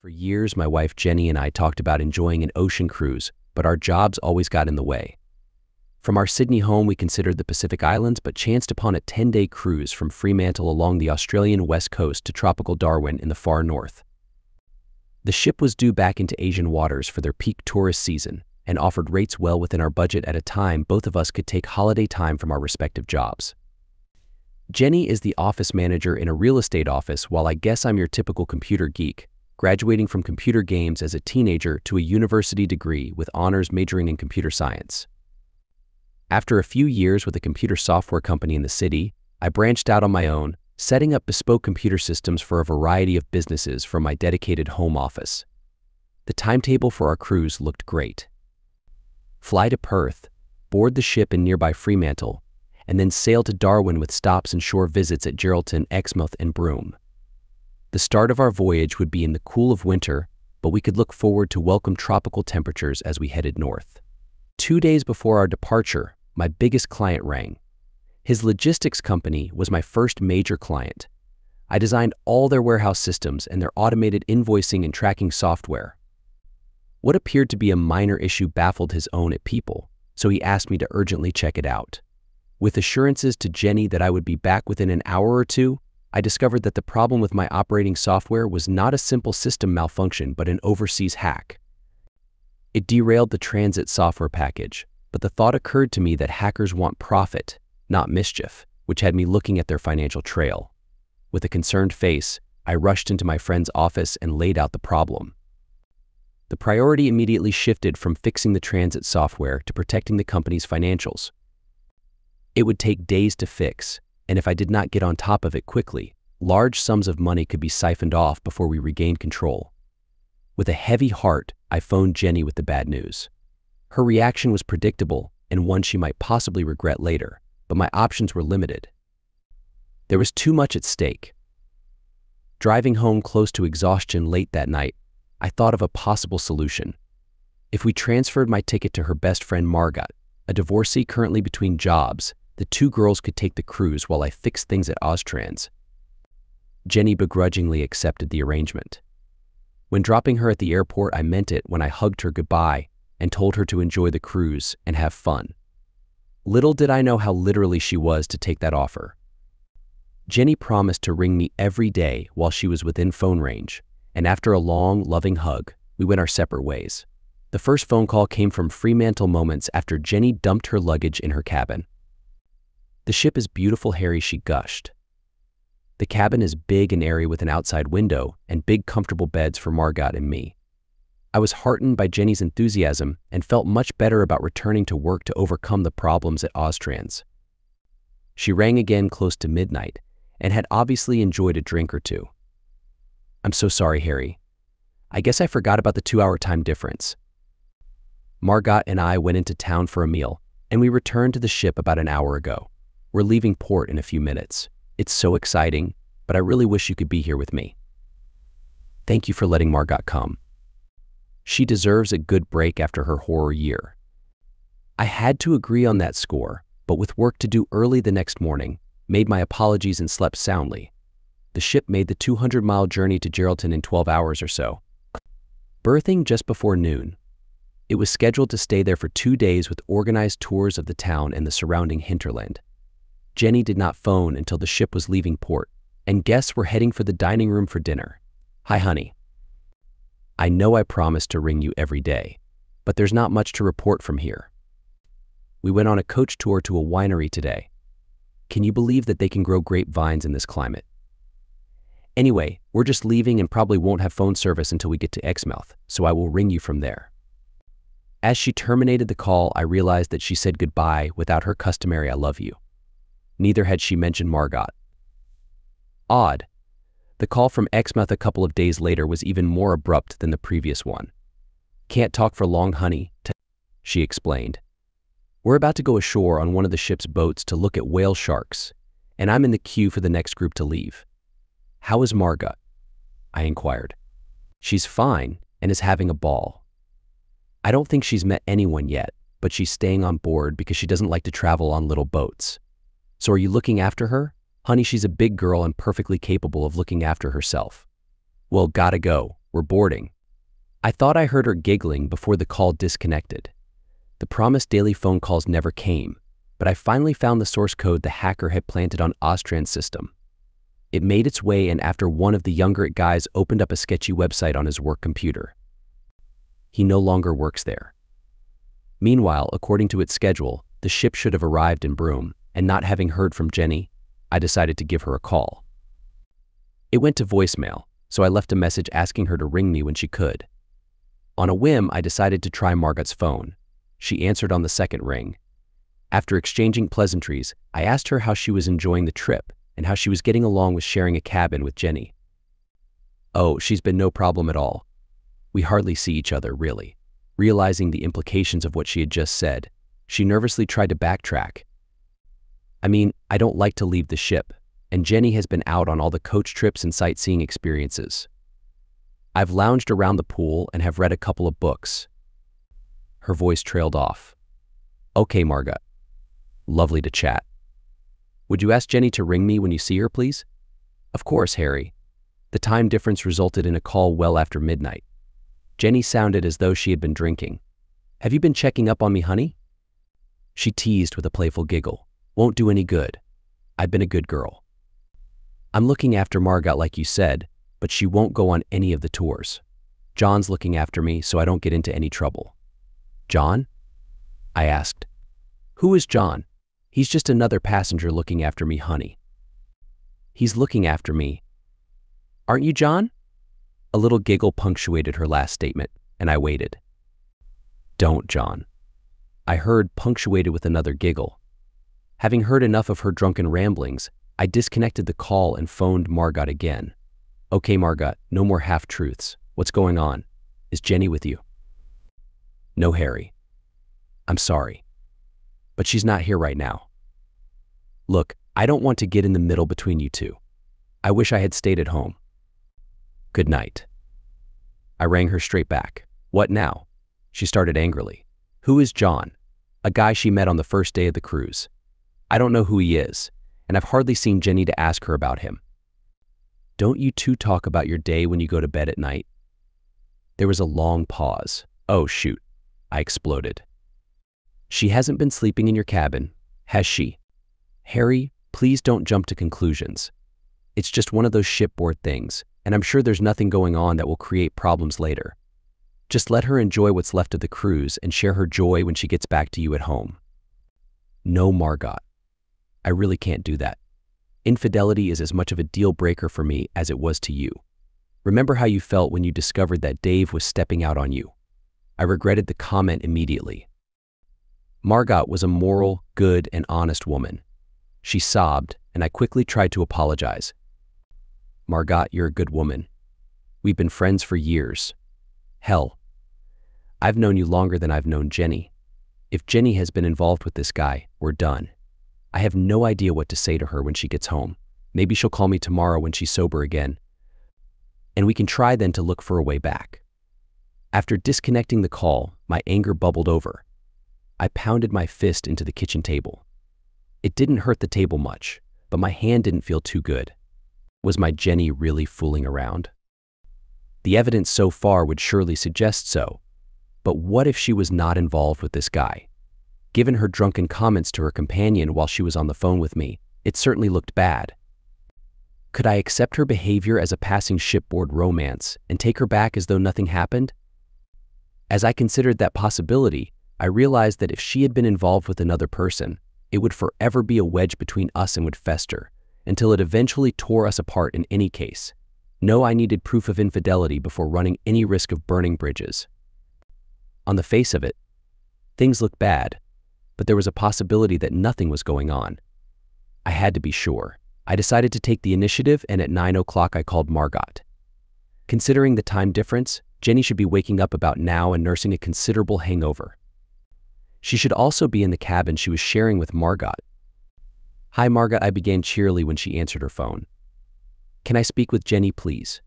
For years, my wife Jenny and I talked about enjoying an ocean cruise, but our jobs always got in the way. From our Sydney home, we considered the Pacific Islands, but chanced upon a 10-day cruise from Fremantle along the Australian west coast to tropical Darwin in the far north. The ship was due back into Asian waters for their peak tourist season and offered rates well within our budget at a time both of us could take holiday time from our respective jobs. Jenny is the office manager in a real estate office, while I guess I'm your typical computer geek, graduating from computer games as a teenager to a university degree with honors majoring in computer science. After a few years with a computer software company in the city, I branched out on my own, setting up bespoke computer systems for a variety of businesses from my dedicated home office. The timetable for our cruise looked great. Fly to Perth, board the ship in nearby Fremantle, and then sail to Darwin with stops and shore visits at Geraldton, Exmouth, and Broome. The start of our voyage would be in the cool of winter, but we could look forward to welcome tropical temperatures as we headed north. 2 days before our departure, my biggest client rang. His logistics company was my first major client. I designed all their warehouse systems and their automated invoicing and tracking software. What appeared to be a minor issue baffled his own at people, so he asked me to urgently check it out. With assurances to Jenny that I would be back within an hour or two, I discovered that the problem with my operating software was not a simple system malfunction but an overseas hack. It derailed the transit software package, but the thought occurred to me that hackers want profit, not mischief, which had me looking at their financial trail. With a concerned face, I rushed into my friend's office and laid out the problem. The priority immediately shifted from fixing the transit software to protecting the company's financials. It would take days to fix, and if I did not get on top of it quickly, large sums of money could be siphoned off before we regained control. With a heavy heart, I phoned Jenny with the bad news. Her reaction was predictable and one she might possibly regret later, but my options were limited. There was too much at stake. Driving home close to exhaustion late that night, I thought of a possible solution. If we transferred my ticket to her best friend Margot, a divorcee currently between jobs, the two girls could take the cruise while I fixed things at Austrans. Jenny begrudgingly accepted the arrangement. When dropping her at the airport, I meant it when I hugged her goodbye and told her to enjoy the cruise and have fun. Little did I know how literally she was to take that offer. Jenny promised to ring me every day while she was within phone range, and after a long, loving hug, we went our separate ways. The first phone call came from Fremantle moments after Jenny dumped her luggage in her cabin. "The ship is beautiful, Harry," she gushed. "The cabin is big and airy with an outside window and big comfortable beds for Margot and me." I was heartened by Jenny's enthusiasm and felt much better about returning to work to overcome the problems at Austrans. She rang again close to midnight and had obviously enjoyed a drink or two. "I'm so sorry, Harry. I guess I forgot about the 2-hour time difference." Margot and I went into town for a meal, and we returned to the ship about an hour ago. We're leaving port in a few minutes. It's so exciting, but I really wish you could be here with me. Thank you for letting Margot come. She deserves a good break after her horror year. I had to agree on that score, but with work to do early the next morning, made my apologies and slept soundly. The ship made the 200-mile journey to Geraldton in 12 hours or so. Berthing just before noon. It was scheduled to stay there for 2 days with organized tours of the town and the surrounding hinterland. Jenny did not phone until the ship was leaving port, and guests were heading for the dining room for dinner. "Hi, honey. I know I promised to ring you every day, but there's not much to report from here. We went on a coach tour to a winery today. Can you believe that they can grow grapevines in this climate? Anyway, we're just leaving and probably won't have phone service until we get to Exmouth, so I will ring you from there." As she terminated the call, I realized that she said goodbye without her customary "I love you." Neither had she mentioned Margot. Odd. The call from Exmouth a couple of days later was even more abrupt than the previous one. "Can't talk for long, honey," she explained. "We're about to go ashore on one of the ship's boats to look at whale sharks, and I'm in the queue for the next group to leave." "How is Margot?" I inquired. "She's fine and is having a ball. I don't think she's met anyone yet, but she's staying on board because she doesn't like to travel on little boats. So are you looking after her? Honey, she's a big girl and perfectly capable of looking after herself." "Well, gotta go. we're boarding. I thought I heard her giggling before the call disconnected. The promised daily phone calls never came, but I finally found the source code the hacker had planted on Ostran's system. It made its way in after one of the younger guys opened up a sketchy website on his work computer. He no longer works there. Meanwhile, according to its schedule, the ship should have arrived in Broome, and not having heard from Jenny, I decided to give her a call. It went to voicemail, so I left a message asking her to ring me when she could. On a whim, I decided to try Margot's phone. She answered on the second ring. After exchanging pleasantries, I asked her how she was enjoying the trip and how she was getting along with sharing a cabin with Jenny. Oh, she's been no problem at all. We hardly see each other, really. Realizing the implications of what she had just said, she nervously tried to backtrack. I mean, I don't like to leave the ship, and Jenny has been out on all the coach trips and sightseeing experiences. I've lounged around the pool and have read a couple of books. Her voice trailed off. Okay, Margot. Lovely to chat. Would you ask Jenny to ring me when you see her, please? Of course, Harry. The time difference resulted in a call well after midnight. Jenny sounded as though she had been drinking. Have you been checking up on me, honey? She teased with a playful giggle. Won't do any good. I've been a good girl. I'm looking after Margot like you said, but she won't go on any of the tours. John's looking after me so I don't get into any trouble. John? I asked. Who is John? He's just another passenger looking after me, honey. He's looking after me. Aren't you John? A little giggle punctuated her last statement, and I waited. Don't, John. I heard punctuated with another giggle. Having heard enough of her drunken ramblings, I disconnected the call and phoned Margot again. Okay, Margot, no more half-truths. What's going on? Is Jenny with you? No, Harry. I'm sorry. But she's not here right now. Look, I don't want to get in the middle between you two. I wish I had stayed at home. Good night. I rang her straight back. What now? She started angrily. Who is John? A guy she met on the first day of the cruise. I don't know who he is, and I've hardly seen Jenny to ask her about him. Don't you two talk about your day when you go to bed at night? There was a long pause. Oh, shoot. I exploded. She hasn't been sleeping in your cabin, has she? Harry, please don't jump to conclusions. It's just one of those shipboard things, and I'm sure there's nothing going on that will create problems later. Just let her enjoy what's left of the cruise and share her joy when she gets back to you at home. No, Margot. I really can't do that. Infidelity is as much of a deal breaker for me as it was to you. Remember how you felt when you discovered that Dave was stepping out on you. I regretted the comment immediately. Margot was a moral, good, and honest woman. She sobbed, and I quickly tried to apologize. Margot, you're a good woman. We've been friends for years. Hell, I've known you longer than I've known Jenny. If Jenny has been involved with this guy, we're done. I have no idea what to say to her when she gets home. Maybe she'll call me tomorrow when she's sober again. And we can try then to look for a way back. After disconnecting the call, my anger bubbled over. I pounded my fist into the kitchen table. It didn't hurt the table much, but my hand didn't feel too good. Was my Jenny really fooling around? The evidence so far would surely suggest so. But what if she was not involved with this guy? Given her drunken comments to her companion while she was on the phone with me, it certainly looked bad. Could I accept her behavior as a passing shipboard romance and take her back as though nothing happened? As I considered that possibility, I realized that if she had been involved with another person, it would forever be a wedge between us and would fester, until it eventually tore us apart in any case. No, I needed proof of infidelity before running any risk of burning bridges. On the face of it, things looked bad, but there was a possibility that nothing was going on. I had to be sure. I decided to take the initiative, and at 9 o'clock I called Margot. Considering the time difference, Jenny should be waking up about now and nursing a considerable hangover. She should also be in the cabin she was sharing with Margot. Hi, Margot, I began cheerily when she answered her phone. Can I speak with Jenny, please?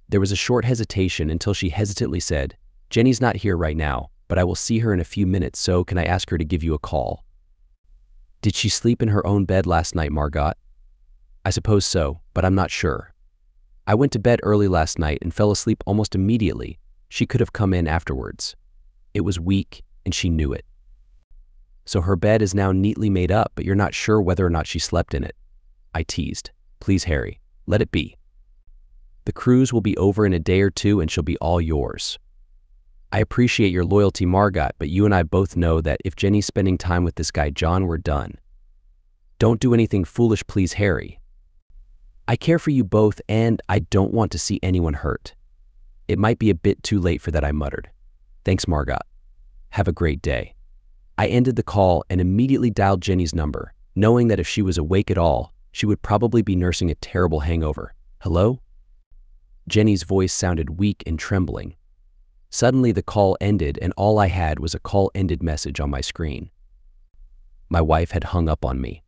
There was a short hesitation until she hesitantly said, Jenny's not here right now, but I will see her in a few minutes, so can I ask her to give you a call? Did she sleep in her own bed last night, Margot? I suppose so, but I'm not sure. I went to bed early last night and fell asleep almost immediately. She could have come in afterwards. It was weak, and she knew it. So her bed is now neatly made up, but you're not sure whether or not she slept in it. I teased. Please, Harry, let it be. The cruise will be over in a day or two and she'll be all yours. I appreciate your loyalty, Margot, but you and I both know that if Jenny's spending time with this guy John, we're done. Don't do anything foolish, please, Harry. I care for you both and I don't want to see anyone hurt. It might be a bit too late for that, I muttered. Thanks, Margot. Have a great day. I ended the call and immediately dialed Jenny's number, knowing that if she was awake at all, she would probably be nursing a terrible hangover. Hello? Jenny's voice sounded weak and trembling. Suddenly the call ended and all I had was a call-ended message on my screen. My wife had hung up on me.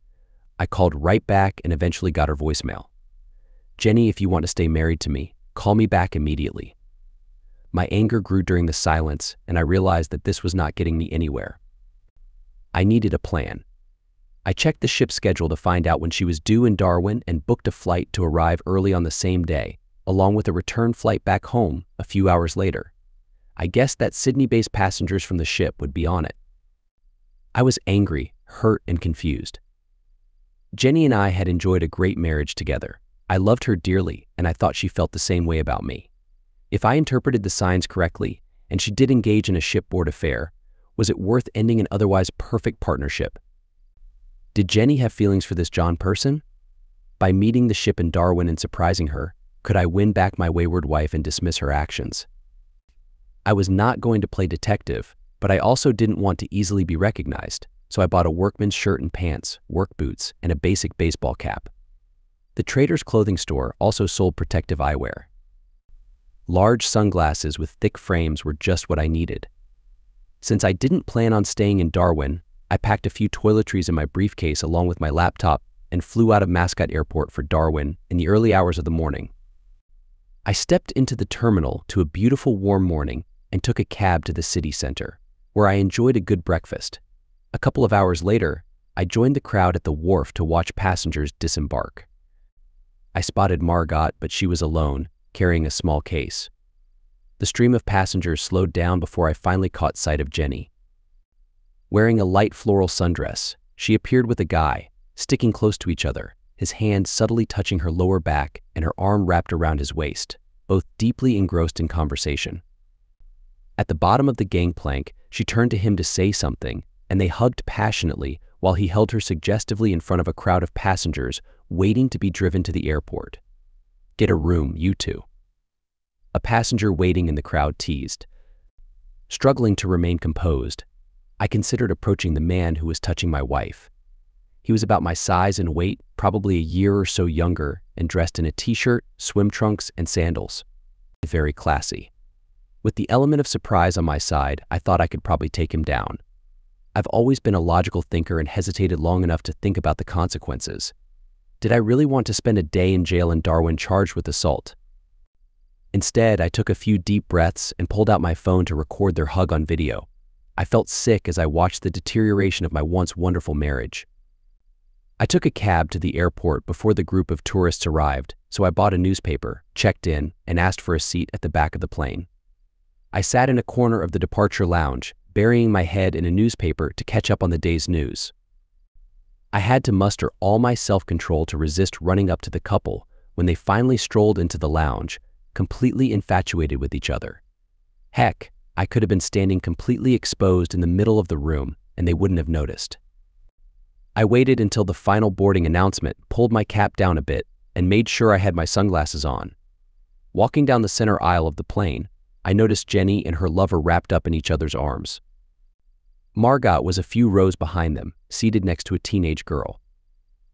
I called right back and eventually got her voicemail. Jenny, if you want to stay married to me, call me back immediately. My anger grew during the silence and I realized that this was not getting me anywhere. I needed a plan. I checked the ship's schedule to find out when she was due in Darwin and booked a flight to arrive early on the same day, along with a return flight back home a few hours later. I guessed that Sydney-based passengers from the ship would be on it. I was angry, hurt, and confused. Jenny and I had enjoyed a great marriage together. I loved her dearly, and I thought she felt the same way about me. If I interpreted the signs correctly, and she did engage in a shipboard affair, was it worth ending an otherwise perfect partnership? Did Jenny have feelings for this John person? By meeting the ship in Darwin and surprising her, could I win back my wayward wife and dismiss her actions? I was not going to play detective, but I also didn't want to easily be recognized, so I bought a workman's shirt and pants, work boots, and a basic baseball cap. The trader's clothing store also sold protective eyewear. Large sunglasses with thick frames were just what I needed. Since I didn't plan on staying in Darwin, I packed a few toiletries in my briefcase along with my laptop and flew out of Mascot Airport for Darwin in the early hours of the morning. I stepped into the terminal to a beautiful warm morning and took a cab to the city center, where I enjoyed a good breakfast. A couple of hours later, I joined the crowd at the wharf to watch passengers disembark. I spotted Margot, but she was alone, carrying a small case. The stream of passengers slowed down before I finally caught sight of Jenny. Wearing a light floral sundress, she appeared with a guy, sticking close to each other, his hand subtly touching her lower back and her arm wrapped around his waist, both deeply engrossed in conversation. At the bottom of the gangplank, she turned to him to say something, and they hugged passionately while he held her suggestively in front of a crowd of passengers waiting to be driven to the airport. Get a room, you two. A passenger waiting in the crowd teased. Struggling to remain composed, I considered approaching the man who was touching my wife. He was about my size and weight, probably a year or so younger, and dressed in a t-shirt, swim trunks, and sandals. Very classy. With the element of surprise on my side, I thought I could probably take him down. I've always been a logical thinker and hesitated long enough to think about the consequences. Did I really want to spend a day in jail in Darwin charged with assault? Instead, I took a few deep breaths and pulled out my phone to record their hug on video. I felt sick as I watched the deterioration of my once wonderful marriage. I took a cab to the airport before the group of tourists arrived, so I bought a newspaper, checked in, and asked for a seat at the back of the plane. I sat in a corner of the departure lounge, burying my head in a newspaper to catch up on the day's news. I had to muster all my self-control to resist running up to the couple when they finally strolled into the lounge, completely infatuated with each other. Heck, I could have been standing completely exposed in the middle of the room and they wouldn't have noticed. I waited until the final boarding announcement, pulled my cap down a bit, and made sure I had my sunglasses on. Walking down the center aisle of the plane, I noticed Jenny and her lover wrapped up in each other's arms. Margot was a few rows behind them, seated next to a teenage girl.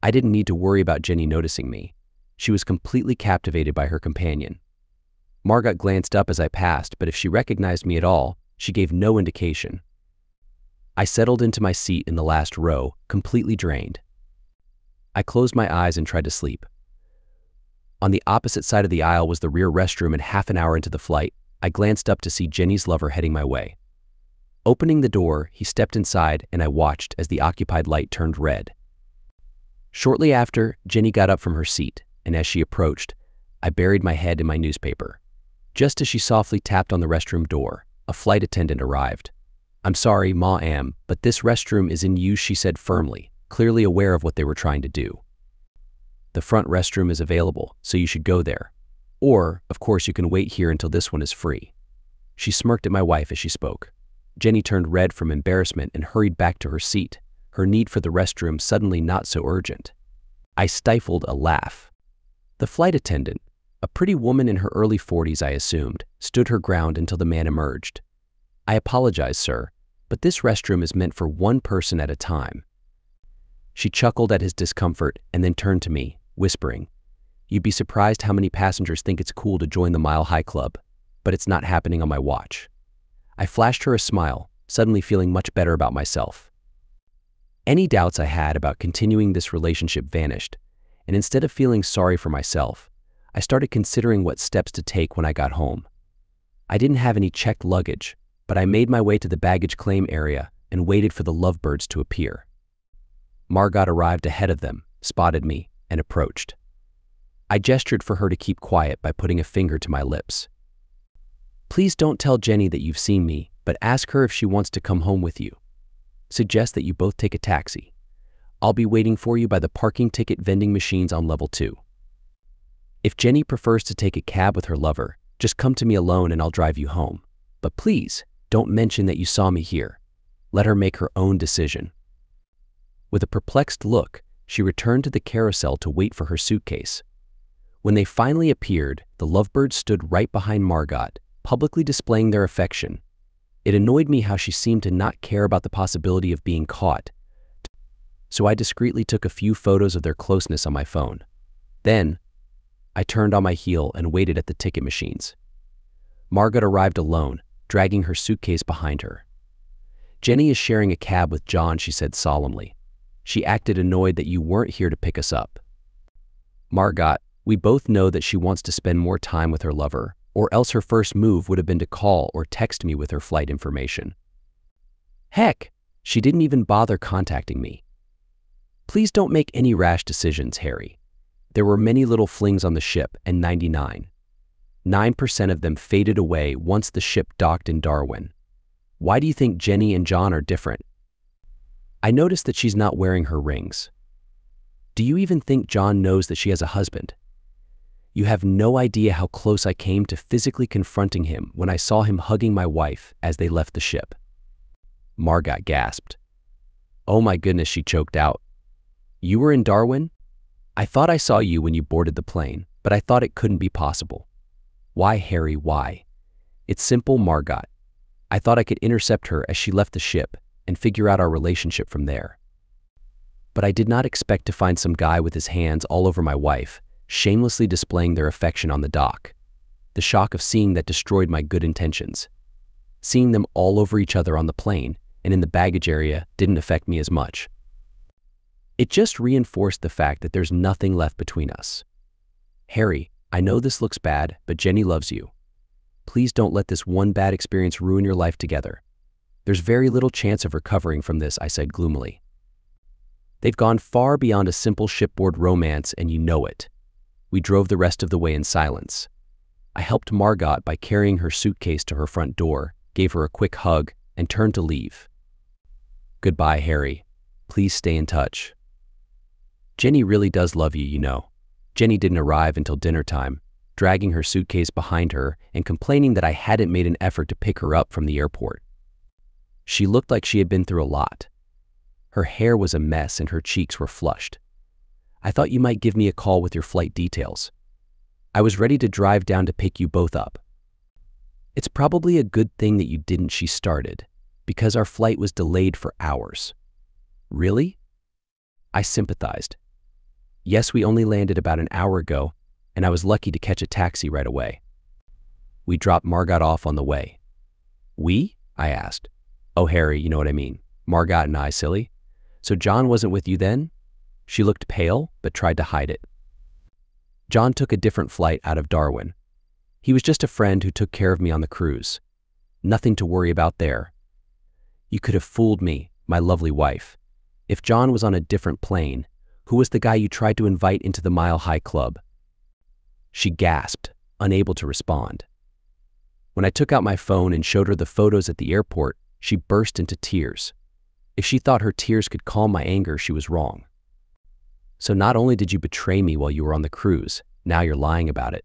I didn't need to worry about Jenny noticing me. She was completely captivated by her companion. Margot glanced up as I passed, but if she recognized me at all, she gave no indication. I settled into my seat in the last row, completely drained. I closed my eyes and tried to sleep. On the opposite side of the aisle was the rear restroom, and half an hour into the flight, I glanced up to see Jenny's lover heading my way. Opening the door, he stepped inside and I watched as the occupied light turned red. Shortly after, Jenny got up from her seat, and as she approached, I buried my head in my newspaper. Just as she softly tapped on the restroom door, a flight attendant arrived. "I'm sorry, ma'am, but this restroom is in use," she said firmly, clearly aware of what they were trying to do. "The front restroom is available, so you should go there. Or, of course, you can wait here until this one is free." She smirked at my wife as she spoke. Jenny turned red from embarrassment and hurried back to her seat, her need for the restroom suddenly not so urgent. I stifled a laugh. The flight attendant, a pretty woman in her early 40s I assumed, stood her ground until the man emerged. "I apologize, sir, but this restroom is meant for one person at a time." She chuckled at his discomfort and then turned to me, whispering, "You'd be surprised how many passengers think it's cool to join the Mile High Club, but it's not happening on my watch." I flashed her a smile, suddenly feeling much better about myself. Any doubts I had about continuing this relationship vanished, and instead of feeling sorry for myself, I started considering what steps to take when I got home. I didn't have any checked luggage, but I made my way to the baggage claim area and waited for the lovebirds to appear. Margot arrived ahead of them, spotted me, and approached. I gestured for her to keep quiet by putting a finger to my lips. "Please don't tell Jenny that you've seen me, but ask her if she wants to come home with you. Suggest that you both take a taxi. I'll be waiting for you by the parking ticket vending machines on level 2. If Jenny prefers to take a cab with her lover, just come to me alone and I'll drive you home. But please, don't mention that you saw me here. Let her make her own decision." With a perplexed look, she returned to the carousel to wait for her suitcase. When they finally appeared, the lovebirds stood right behind Margot, publicly displaying their affection. It annoyed me how she seemed to not care about the possibility of being caught, so I discreetly took a few photos of their closeness on my phone. Then, I turned on my heel and waited at the ticket machines. Margot arrived alone, dragging her suitcase behind her. "Jenny is sharing a cab with John," she said solemnly. "She acted annoyed that you weren't here to pick us up." "Margot, we both know that she wants to spend more time with her lover, or else her first move would have been to call or text me with her flight information. Heck, she didn't even bother contacting me. Please don't make any rash decisions, Harry. There were many little flings on the ship, and 99.9% of them faded away once the ship docked in Darwin. Why do you think Jenny and John are different? I noticed that she's not wearing her rings. Do you even think John knows that she has a husband? You have no idea how close I came to physically confronting him when I saw him hugging my wife as they left the ship." Margot gasped. "Oh my goodness," she choked out. "You were in Darwin? I thought I saw you when you boarded the plane, but I thought it couldn't be possible." "Why, Harry, why?" "It's simple, Margot. I thought I could intercept her as she left the ship and figure out our relationship from there. But I did not expect to find some guy with his hands all over my wife, shamelessly displaying their affection on the dock. The shock of seeing that destroyed my good intentions. Seeing them all over each other on the plane and in the baggage area didn't affect me as much. It just reinforced the fact that there's nothing left between us. Harry, I know this looks bad, but Jenny loves you. Please don't let this one bad experience ruin your life together. There's very little chance of recovering from this," I said gloomily. "They've gone far beyond a simple shipboard romance, and you know it." We drove the rest of the way in silence. I helped Margot by carrying her suitcase to her front door, gave her a quick hug, and turned to leave. "Goodbye, Harry. Please stay in touch. Jenny really does love you, you know." Jenny didn't arrive until dinner time, dragging her suitcase behind her and complaining that I hadn't made an effort to pick her up from the airport. She looked like she had been through a lot. Her hair was a mess and her cheeks were flushed. "I thought you might give me a call with your flight details. I was ready to drive down to pick you both up." "It's probably a good thing that you didn't," she started, "because our flight was delayed for hours." "Really?" I sympathized. "Yes, we only landed about an hour ago, and I was lucky to catch a taxi right away." We dropped Margot off on the way. "We?" I asked. "Oh, Harry, you know what I mean. Margot and I, silly. So John wasn't with you then?" She looked pale, but tried to hide it. "John took a different flight out of Darwin. He was just a friend who took care of me on the cruise. Nothing to worry about there." "You could have fooled me, my lovely wife. If John was on a different plane, who was the guy you tried to invite into the Mile High Club?" She gasped, unable to respond. When I took out my phone and showed her the photos at the airport, she burst into tears. If she thought her tears could calm my anger, she was wrong. So not only did you betray me while you were on the cruise, now you're lying about it.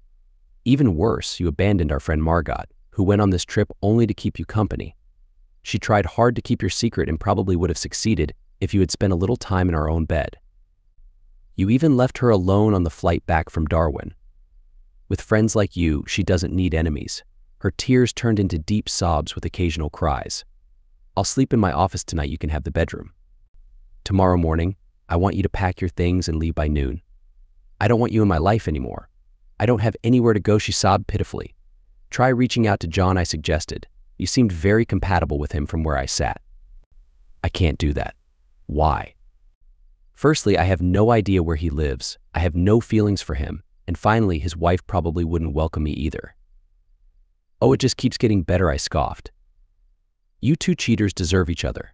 Even worse, you abandoned our friend Margot, who went on this trip only to keep you company. She tried hard to keep your secret and probably would have succeeded if you had spent a little time in our own bed. You even left her alone on the flight back from Darwin. With friends like you, she doesn't need enemies. Her tears turned into deep sobs with occasional cries. I'll sleep in my office tonight, you can have the bedroom. Tomorrow morning, I want you to pack your things and leave by noon. I don't want you in my life anymore. I don't have anywhere to go, she sobbed pitifully. Try reaching out to John, I suggested. You seemed very compatible with him from where I sat. I can't do that. Why? Firstly, I have no idea where he lives. I have no feelings for him. And finally, his wife probably wouldn't welcome me either. Oh, it just keeps getting better, I scoffed. You two cheaters deserve each other.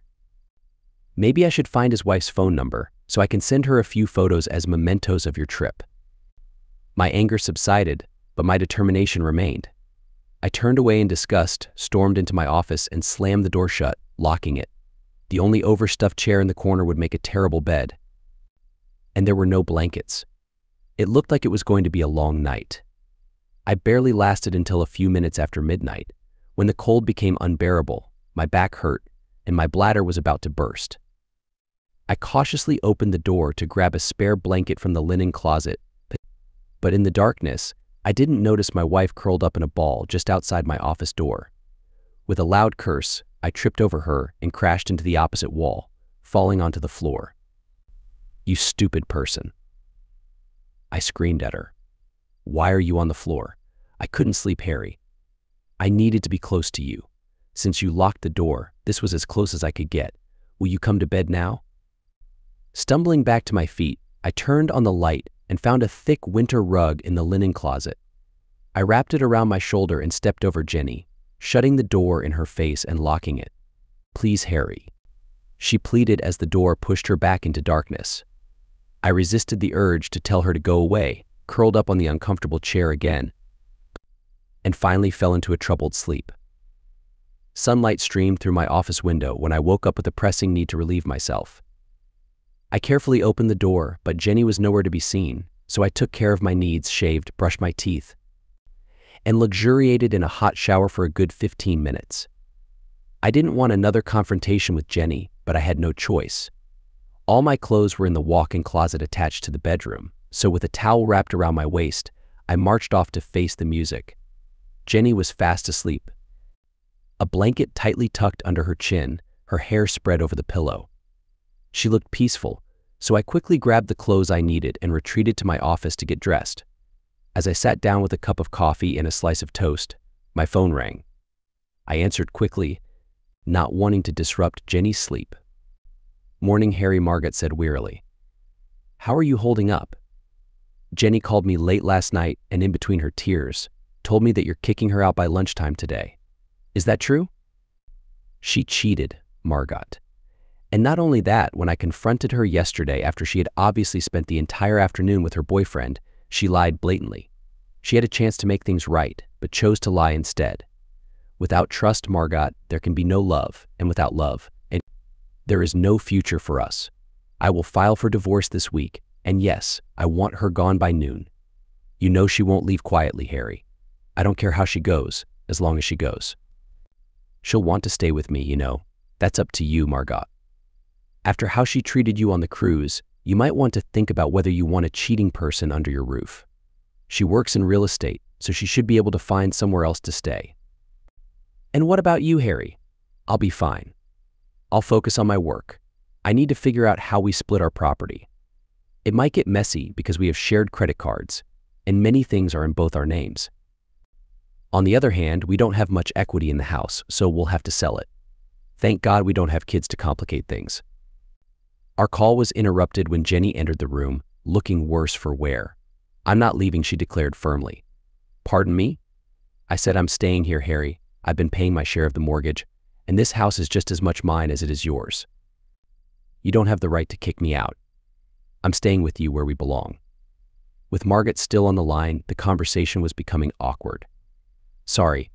Maybe I should find his wife's phone number so I can send her a few photos as mementos of your trip. My anger subsided, but my determination remained. I turned away in disgust, stormed into my office, and slammed the door shut, locking it. The only overstuffed chair in the corner would make a terrible bed. And there were no blankets. It looked like it was going to be a long night. I barely lasted until a few minutes after midnight, when the cold became unbearable, my back hurt, and my bladder was about to burst. I cautiously opened the door to grab a spare blanket from the linen closet, but in the darkness, I didn't notice my wife curled up in a ball just outside my office door. With a loud curse, I tripped over her and crashed into the opposite wall, falling onto the floor. You stupid person. I screamed at her. Why are you on the floor? I couldn't sleep, Harry. I needed to be close to you. Since you locked the door, this was as close as I could get. Will you come to bed now? Stumbling back to my feet, I turned on the light and found a thick winter rug in the linen closet. I wrapped it around my shoulder and stepped over Jenny, shutting the door in her face and locking it. Please, Harry. She pleaded as the door pushed her back into darkness. I resisted the urge to tell her to go away, curled up on the uncomfortable chair again, and finally fell into a troubled sleep. Sunlight streamed through my office window when I woke up with a pressing need to relieve myself. I carefully opened the door, but Jenny was nowhere to be seen, so I took care of my needs, shaved, brushed my teeth, and luxuriated in a hot shower for a good 15 minutes. I didn't want another confrontation with Jenny, but I had no choice. All my clothes were in the walk-in closet attached to the bedroom, so with a towel wrapped around my waist, I marched off to face the music. Jenny was fast asleep, a blanket tightly tucked under her chin, her hair spread over the pillow. She looked peaceful, so I quickly grabbed the clothes I needed and retreated to my office to get dressed. As I sat down with a cup of coffee and a slice of toast, my phone rang. I answered quickly, not wanting to disrupt Jenny's sleep. Morning, Harry, Margot said wearily. How are you holding up? Jenny called me late last night and in between her tears, told me that you're kicking her out by lunchtime today. Is that true? She cheated, Margot. And not only that, when I confronted her yesterday after she had obviously spent the entire afternoon with her boyfriend, she lied blatantly. She had a chance to make things right, but chose to lie instead. Without trust, Margot, there can be no love, and without love, there is no future for us. I will file for divorce this week, and yes, I want her gone by noon. You know she won't leave quietly, Harry. I don't care how she goes, as long as she goes. She'll want to stay with me, you know. That's up to you, Margot. After how she treated you on the cruise, you might want to think about whether you want a cheating person under your roof. She works in real estate, so she should be able to find somewhere else to stay. And what about you, Harry? I'll be fine. I'll focus on my work. I need to figure out how we split our property. It might get messy because we have shared credit cards, and many things are in both our names. On the other hand, we don't have much equity in the house, so we'll have to sell it. Thank God we don't have kids to complicate things. Our call was interrupted when Jenny entered the room, looking worse for wear. I'm not leaving, she declared firmly. Pardon me? I said, I'm staying here, Harry. I've been paying my share of the mortgage, and this house is just as much mine as it is yours. You don't have the right to kick me out. I'm staying with you where we belong. With Margot still on the line, the conversation was becoming awkward. "Sorry,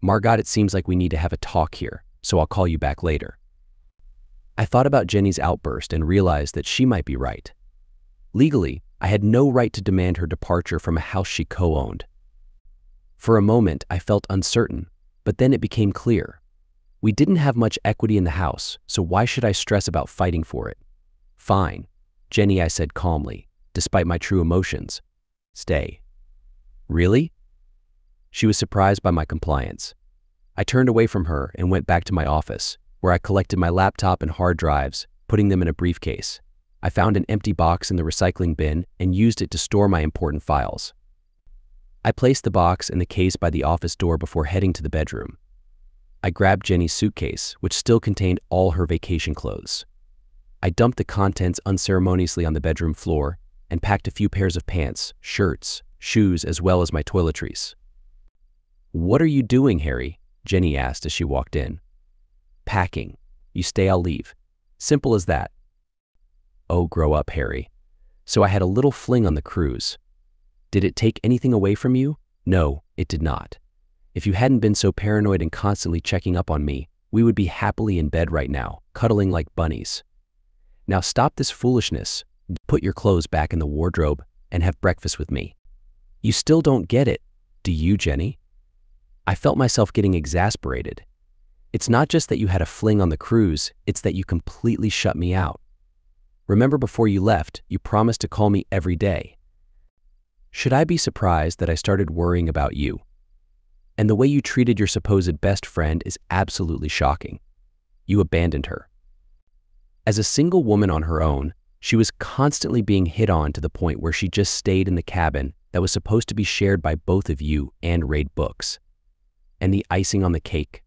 Margot, it seems like we need to have a talk here, so I'll call you back later." I thought about Jenny's outburst and realized that she might be right. Legally, I had no right to demand her departure from a house she co-owned. For a moment, I felt uncertain, but then it became clear. We didn't have much equity in the house, so why should I stress about fighting for it? "Fine, Jenny," I said calmly, despite my true emotions. "Stay." "Really?" She was surprised by my compliance. I turned away from her and went back to my office, where I collected my laptop and hard drives, putting them in a briefcase. I found an empty box in the recycling bin and used it to store my important files. I placed the box and the case by the office door before heading to the bedroom. I grabbed Jenny's suitcase, which still contained all her vacation clothes. I dumped the contents unceremoniously on the bedroom floor and packed a few pairs of pants, shirts, shoes, as well as my toiletries. "What are you doing, Harry?" Jenny asked as she walked in. "Packing. You stay, I'll leave. Simple as that." "Oh, grow up, Harry." "So I had a little fling on the cruise. Did it take anything away from you?" "No, it did not. If you hadn't been so paranoid and constantly checking up on me, we would be happily in bed right now, cuddling like bunnies. Now stop this foolishness, put your clothes back in the wardrobe, and have breakfast with me." "You still don't get it, do you, Jenny?" I felt myself getting exasperated. "It's not just that you had a fling on the cruise, it's that you completely shut me out. Remember, before you left, you promised to call me every day. Should I be surprised that I started worrying about you? And the way you treated your supposed best friend is absolutely shocking. You abandoned her. As a single woman on her own, she was constantly being hit on to the point where she just stayed in the cabin that was supposed to be shared by both of you and read books. And the icing on the cake,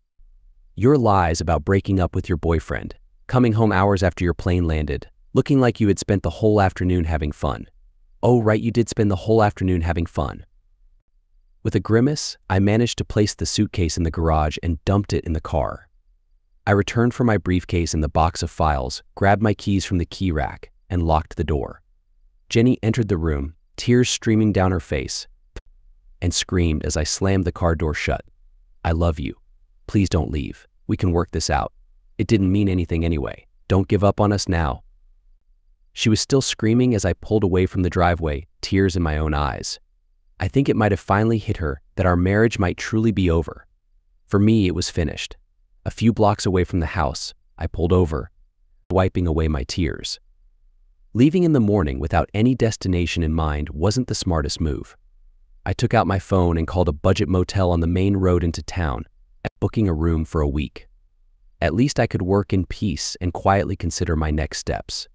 your lies about breaking up with your boyfriend, coming home hours after your plane landed, looking like you had spent the whole afternoon having fun. Oh, right, you did spend the whole afternoon having fun." With a grimace, I managed to place the suitcase in the garage and dumped it in the car. I returned for my briefcase and the box of files, grabbed my keys from the key rack, and locked the door. Jenny entered the room, tears streaming down her face, and screamed as I slammed the car door shut. "I love you. Please don't leave. We can work this out. It didn't mean anything anyway. Don't give up on us now." She was still screaming as I pulled away from the driveway, tears in my own eyes. I think it might have finally hit her that our marriage might truly be over. For me, it was finished. A few blocks away from the house, I pulled over, wiping away my tears. Leaving in the morning without any destination in mind wasn't the smartest move. I took out my phone and called a budget motel on the main road into town, booking a room for a week. At least I could work in peace and quietly consider my next steps.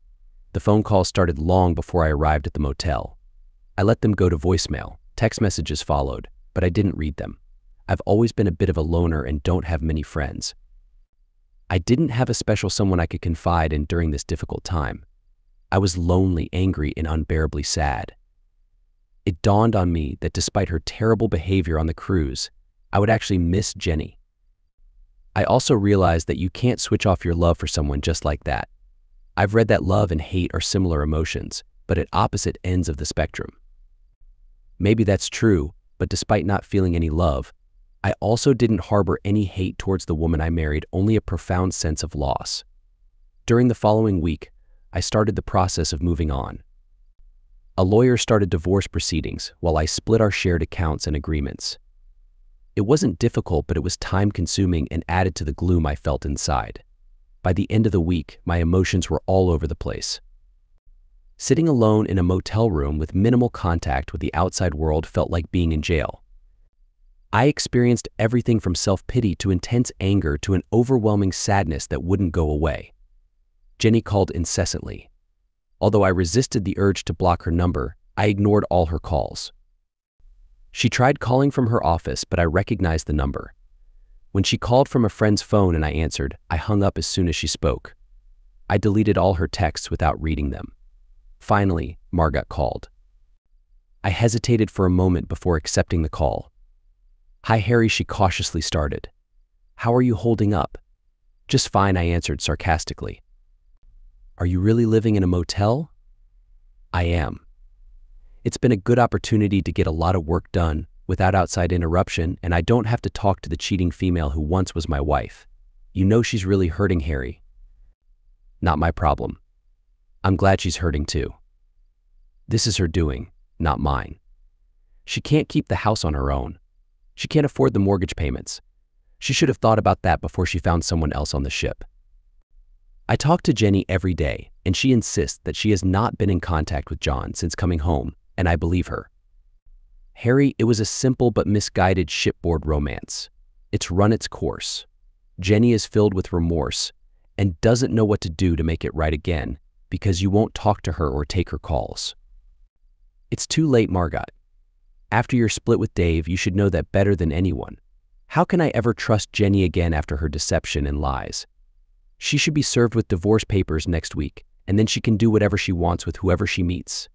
The phone call started long before I arrived at the motel. I let them go to voicemail. Text messages followed, but I didn't read them. I've always been a bit of a loner and don't have many friends. I didn't have a special someone I could confide in during this difficult time. I was lonely, angry, and unbearably sad. It dawned on me that despite her terrible behavior on the cruise, I would actually miss Jenny. I also realized that you can't switch off your love for someone just like that. I've read that love and hate are similar emotions, but at opposite ends of the spectrum. Maybe that's true, but despite not feeling any love, I also didn't harbor any hate towards the woman I married, only a profound sense of loss. During the following week, I started the process of moving on. A lawyer started divorce proceedings while I split our shared accounts and agreements. It wasn't difficult, but it was time-consuming and added to the gloom I felt inside. By the end of the week, my emotions were all over the place. Sitting alone in a motel room with minimal contact with the outside world felt like being in jail. I experienced everything from self-pity to intense anger to an overwhelming sadness that wouldn't go away. Jenny called incessantly. Although I resisted the urge to block her number, I ignored all her calls. She tried calling from her office, but I recognized the number. When she called from a friend's phone and I answered, I hung up as soon as she spoke. I deleted all her texts without reading them. Finally, Margot called. I hesitated for a moment before accepting the call. "Hi, Harry," she cautiously started. "How are you holding up?" "Just fine," I answered sarcastically. "Are you really living in a motel?" "I am." It's been a good opportunity to get a lot of work done without outside interruption, and I don't have to talk to the cheating female who once was my wife. You know she's really hurting, Harry. Not my problem. I'm glad she's hurting too. This is her doing, not mine. She can't keep the house on her own. She can't afford the mortgage payments. She should have thought about that before she found someone else on the ship. I talk to Jenny every day, and she insists that she has not been in contact with John since coming home, and I believe her. Harry, it was a simple but misguided shipboard romance. It's run its course. Jenny is filled with remorse and doesn't know what to do to make it right again because you won't talk to her or take her calls. It's too late, Margot. After your split with Dave, you should know that better than anyone. How can I ever trust Jenny again after her deception and lies? She should be served with divorce papers next week, and then she can do whatever she wants with whoever she meets.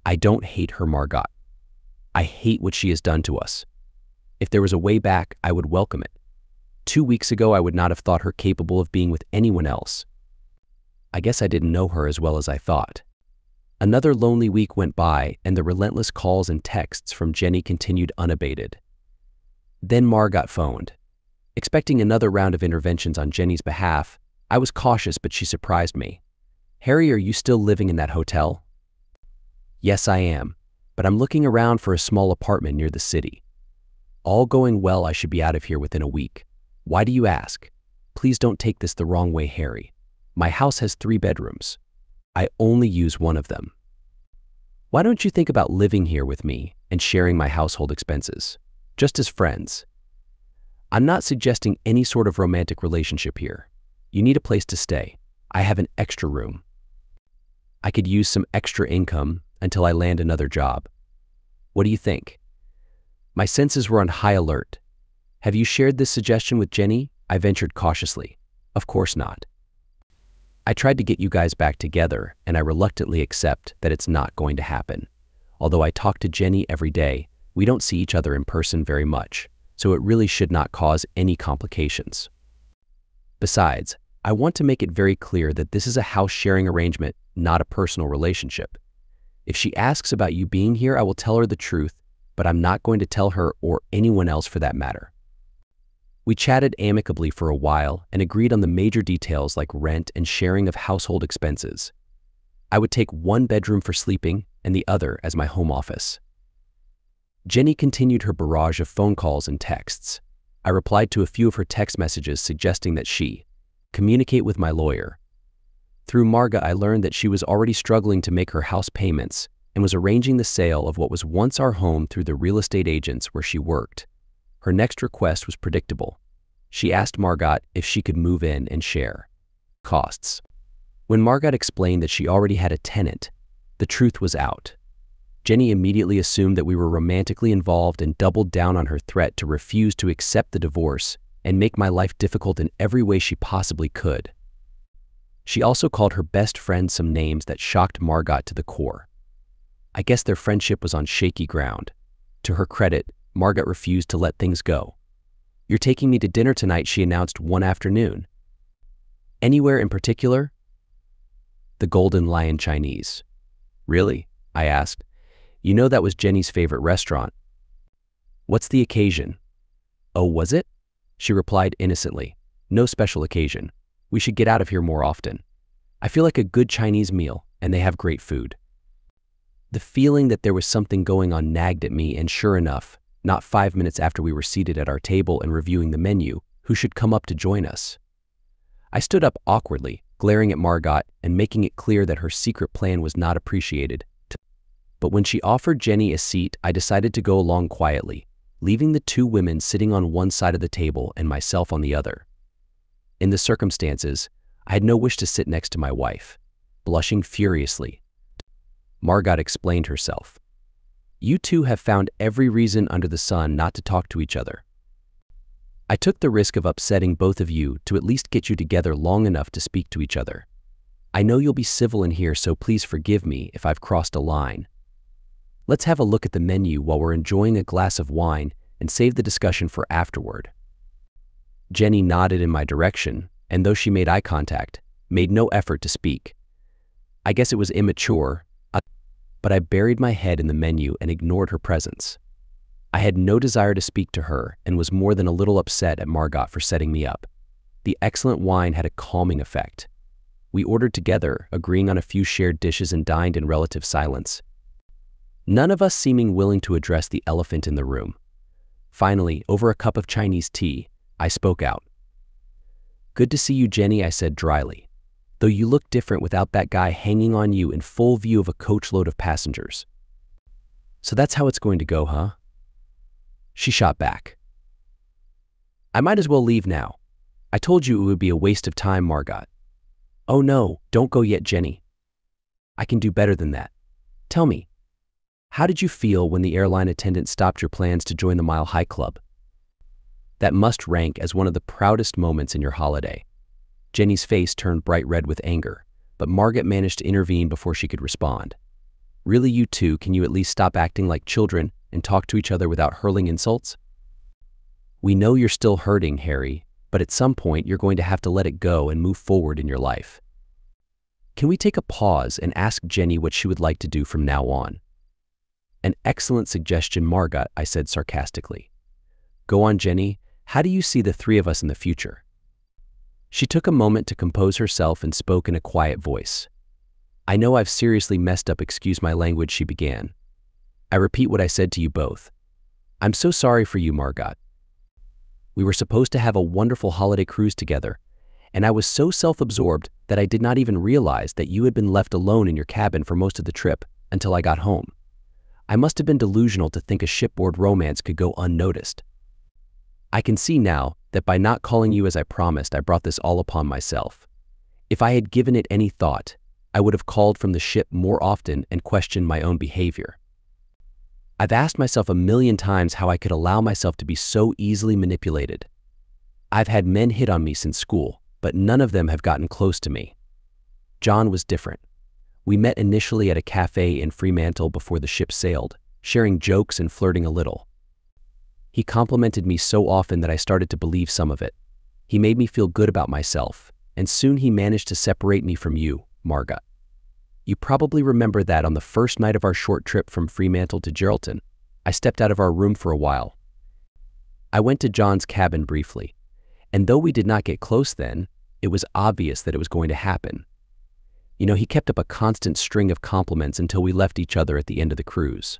I don't hate her, Margot. I hate what she has done to us. If there was a way back, I would welcome it. 2 weeks ago, I would not have thought her capable of being with anyone else. I guess I didn't know her as well as I thought. Another lonely week went by, and the relentless calls and texts from Jenny continued unabated. Then Margot phoned. Expecting another round of interventions on Jenny's behalf, I was cautious, but she surprised me. Harry, are you still living in that hotel? Yes, I am, but I'm looking around for a small apartment near the city. All going well, I should be out of here within a week. Why do you ask? Please don't take this the wrong way, Harry. My house has 3 bedrooms. I only use one of them. Why don't you think about living here with me and sharing my household expenses, just as friends? I'm not suggesting any sort of romantic relationship here. You need a place to stay. I have an extra room. I could use some extra income until I land another job. What do you think? My senses were on high alert. Have you shared this suggestion with Jenny? I ventured cautiously. Of course not. I tried to get you guys back together, and I reluctantly accept that it's not going to happen. Although I talk to Jenny every day, we don't see each other in person very much, so it really should not cause any complications. Besides, I want to make it very clear that this is a house-sharing arrangement, not a personal relationship. If she asks about you being here, I will tell her the truth, but I'm not going to tell her or anyone else for that matter. We chatted amicably for a while and agreed on the major details like rent and sharing of household expenses. I would take one bedroom for sleeping and the other as my home office. Jenny continued her barrage of phone calls and texts. I replied to a few of her text messages suggesting that she communicate with my lawyer. Through Margot, I learned that she was already struggling to make her house payments and was arranging the sale of what was once our home through the real estate agents where she worked. Her next request was predictable. She asked Margot if she could move in and share costs. When Margot explained that she already had a tenant, the truth was out. Jenny immediately assumed that we were romantically involved and doubled down on her threat to refuse to accept the divorce and make my life difficult in every way she possibly could. She also called her best friend some names that shocked Margot to the core. I guess their friendship was on shaky ground. To her credit, Margot refused to let things go. You're taking me to dinner tonight, she announced one afternoon. Anywhere in particular? The Golden Lion Chinese. Really? I asked. You know that was Jenny's favorite restaurant. What's the occasion? Oh, was it? She replied innocently. No special occasion. We should get out of here more often. I feel like a good Chinese meal, and they have great food. The feeling that there was something going on nagged at me, and sure enough, not 5 minutes after we were seated at our table and reviewing the menu, who should come up to join us? I stood up awkwardly, glaring at Margot and making it clear that her secret plan was not appreciated. But when she offered Jenny a seat, I decided to go along quietly, leaving the 2 women sitting on one side of the table and myself on the other. In the circumstances, I had no wish to sit next to my wife. Blushing furiously, Margot explained herself. You 2 have found every reason under the sun not to talk to each other. I took the risk of upsetting both of you to at least get you together long enough to speak to each other. I know you'll be civil in here, so please forgive me if I've crossed a line. Let's have a look at the menu while we're enjoying a glass of wine and save the discussion for afterward. Jenny nodded in my direction, and though she made eye contact, made no effort to speak. I guess it was immature. but I buried my head in the menu and ignored her presence. I had no desire to speak to her and was more than a little upset at Margot for setting me up. The excellent wine had a calming effect. We ordered together, agreeing on a few shared dishes, and dined in relative silence, none of us seeming willing to address the elephant in the room. Finally, over a cup of Chinese tea, I spoke out. "Good to see you, Jenny," I said dryly, "though you look different without that guy hanging on you in full view of a coachload of passengers." "So that's how it's going to go, huh?" She shot back. "I might as well leave now. I told you it would be a waste of time, Margot." "Oh no, don't go yet, Jenny. I can do better than that. Tell me, how did you feel when the airline attendant stopped your plans to join the Mile High Club? That must rank as one of the proudest moments in your holiday." Jenny's face turned bright red with anger, but Margot managed to intervene before she could respond. "Really, you two, can you at least stop acting like children and talk to each other without hurling insults? We know you're still hurting, Harry, but at some point you're going to have to let it go and move forward in your life. Can we take a pause and ask Jenny what she would like to do from now on?" "An excellent suggestion, Margot," I said sarcastically. "Go on, Jenny. How do you see the three of us in the future?" She took a moment to compose herself and spoke in a quiet voice. "I know I've seriously messed up, excuse my language," she began. "I repeat what I said to you both. I'm so sorry for you, Margot. We were supposed to have a wonderful holiday cruise together, and I was so self-absorbed that I did not even realize that you had been left alone in your cabin for most of the trip until I got home. I must have been delusional to think a shipboard romance could go unnoticed. I can see now that by not calling you as I promised, I brought this all upon myself. If I had given it any thought, I would have called from the ship more often and questioned my own behavior. I've asked myself a million times how I could allow myself to be so easily manipulated. I've had men hit on me since school, but none of them have gotten close to me. John was different. We met initially at a cafe in Fremantle before the ship sailed, sharing jokes and flirting a little. He complimented me so often that I started to believe some of it. He made me feel good about myself, and soon he managed to separate me from you, Margot. You probably remember that on the first night of our short trip from Fremantle to Geraldton, I stepped out of our room for a while. I went to John's cabin briefly, and though we did not get close then, it was obvious that it was going to happen. You know, he kept up a constant string of compliments until we left each other at the end of the cruise.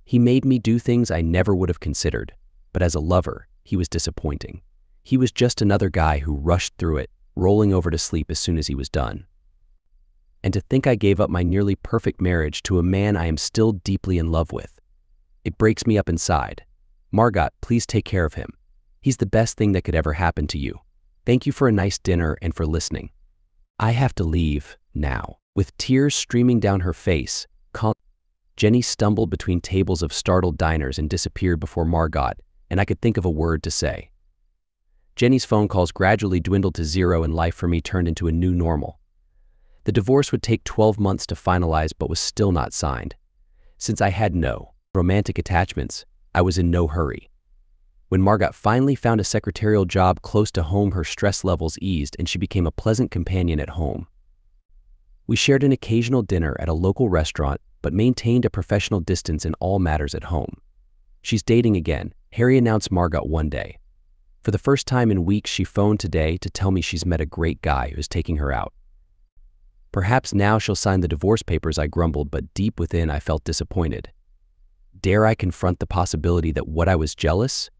He made me do things I never would have considered, but as a lover, he was disappointing. He was just another guy who rushed through it, rolling over to sleep as soon as he was done. And to think I gave up my nearly perfect marriage to a man I am still deeply in love with. It breaks me up inside. Margot, please take care of him. He's the best thing that could ever happen to you. Thank you for a nice dinner and for listening. I have to leave now." With tears streaming down her face, Jenny stumbled between tables of startled diners and disappeared before Margot and I could think of a word to say. Jenny's phone calls gradually dwindled to zero and life for me turned into a new normal. The divorce would take 12 months to finalize but was still not signed. Since I had no romantic attachments, I was in no hurry. When Margot finally found a secretarial job close to home, her stress levels eased and she became a pleasant companion at home. We shared an occasional dinner at a local restaurant but maintained a professional distance in all matters at home. "She's dating again," Harry announced Margot one day. For the first time in weeks, she phoned today to tell me she's met a great guy who's taking her out. "Perhaps now she'll sign the divorce papers," I grumbled, but deep within I felt disappointed. Dare I confront the possibility that what I was jealous?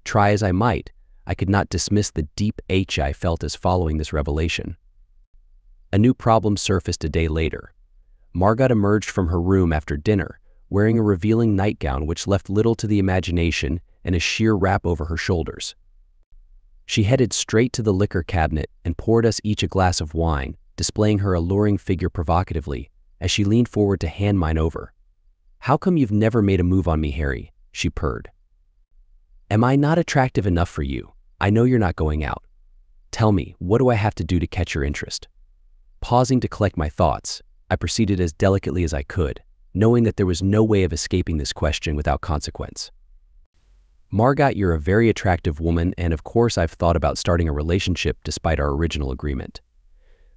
Try as I might, I could not dismiss the deep ache I felt as following this revelation. A new problem surfaced a day later. Margot emerged from her room after dinner, wearing a revealing nightgown which left little to the imagination and a sheer wrap over her shoulders. She headed straight to the liquor cabinet and poured us each a glass of wine, displaying her alluring figure provocatively as she leaned forward to hand mine over. "How come you've never made a move on me, Harry?" she purred. "Am I not attractive enough for you? I know you're not going out. Tell me, what do I have to do to catch your interest?" Pausing to collect my thoughts, I proceeded as delicately as I could, knowing that there was no way of escaping this question without consequence. "Margot, you're a very attractive woman, and of course I've thought about starting a relationship despite our original agreement.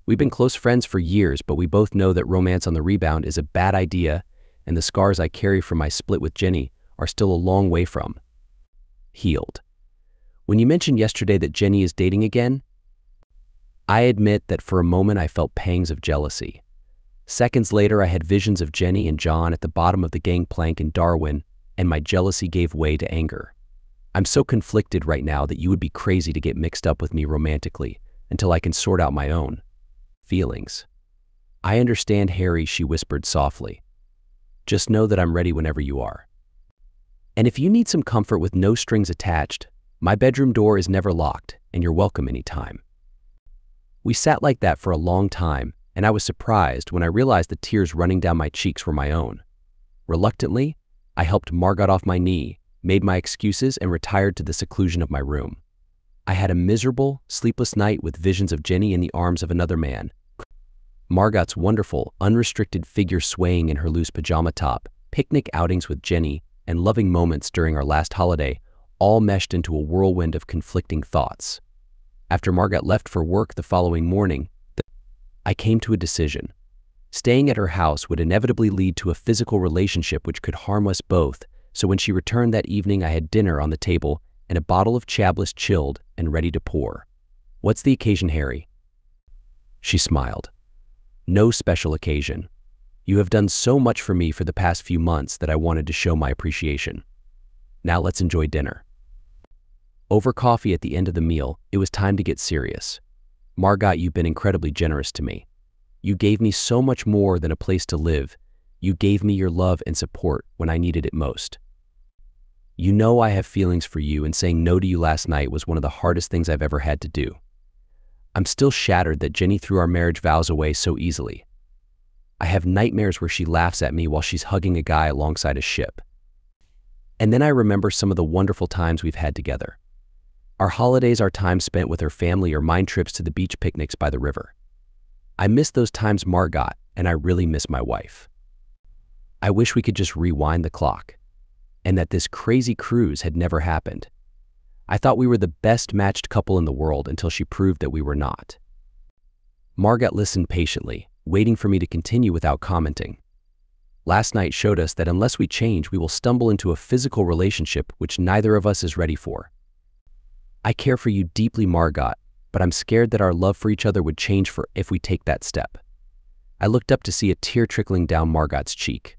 We've been close friends for years, but we both know that romance on the rebound is a bad idea, and the scars I carry from my split with Jenny are still a long way from healed. When you mentioned yesterday that Jenny is dating again, I admit that for a moment I felt pangs of jealousy. Seconds later, I had visions of Jenny and John at the bottom of the gangplank in Darwin, and my jealousy gave way to anger. I'm so conflicted right now that you would be crazy to get mixed up with me romantically until I can sort out my own feelings. I understand, Harry, she whispered softly. Just know that I'm ready whenever you are. And if you need some comfort with no strings attached, my bedroom door is never locked, and you're welcome anytime. We sat like that for a long time, and I was surprised when I realized the tears running down my cheeks were my own. Reluctantly, I helped Margot off my knee, made my excuses, and retired to the seclusion of my room. I had a miserable, sleepless night with visions of Jenny in the arms of another man. Margot's wonderful, unrestricted figure swaying in her loose pajama top, picnic outings with Jenny, and loving moments during our last holiday, all meshed into a whirlwind of conflicting thoughts. After Margot left for work the following morning, I came to a decision. Staying at her house would inevitably lead to a physical relationship which could harm us both, so when she returned that evening I had dinner on the table and a bottle of Chablis chilled and ready to pour. What's the occasion, Harry? She smiled. No special occasion. You have done so much for me for the past few months that I wanted to show my appreciation. Now let's enjoy dinner. Over coffee at the end of the meal, it was time to get serious. Margot, you've been incredibly generous to me. You gave me so much more than a place to live. You gave me your love and support when I needed it most. You know I have feelings for you, and saying no to you last night was one of the hardest things I've ever had to do. I'm still shattered that Jenny threw our marriage vows away so easily. I have nightmares where she laughs at me while she's hugging a guy alongside a ship. And then I remember some of the wonderful times we've had together. Our holidays are time spent with her family or mine trips to the beach picnics by the river. I miss those times, Margot, and I really miss my wife. I wish we could just rewind the clock, and that this crazy cruise had never happened. I thought we were the best matched couple in the world until she proved that we were not. Margot listened patiently, waiting for me to continue without commenting. Last night showed us that unless we change, we will stumble into a physical relationship which neither of us is ready for. I care for you deeply, Margot, but I'm scared that our love for each other would change if we take that step. I looked up to see a tear trickling down Margot's cheek.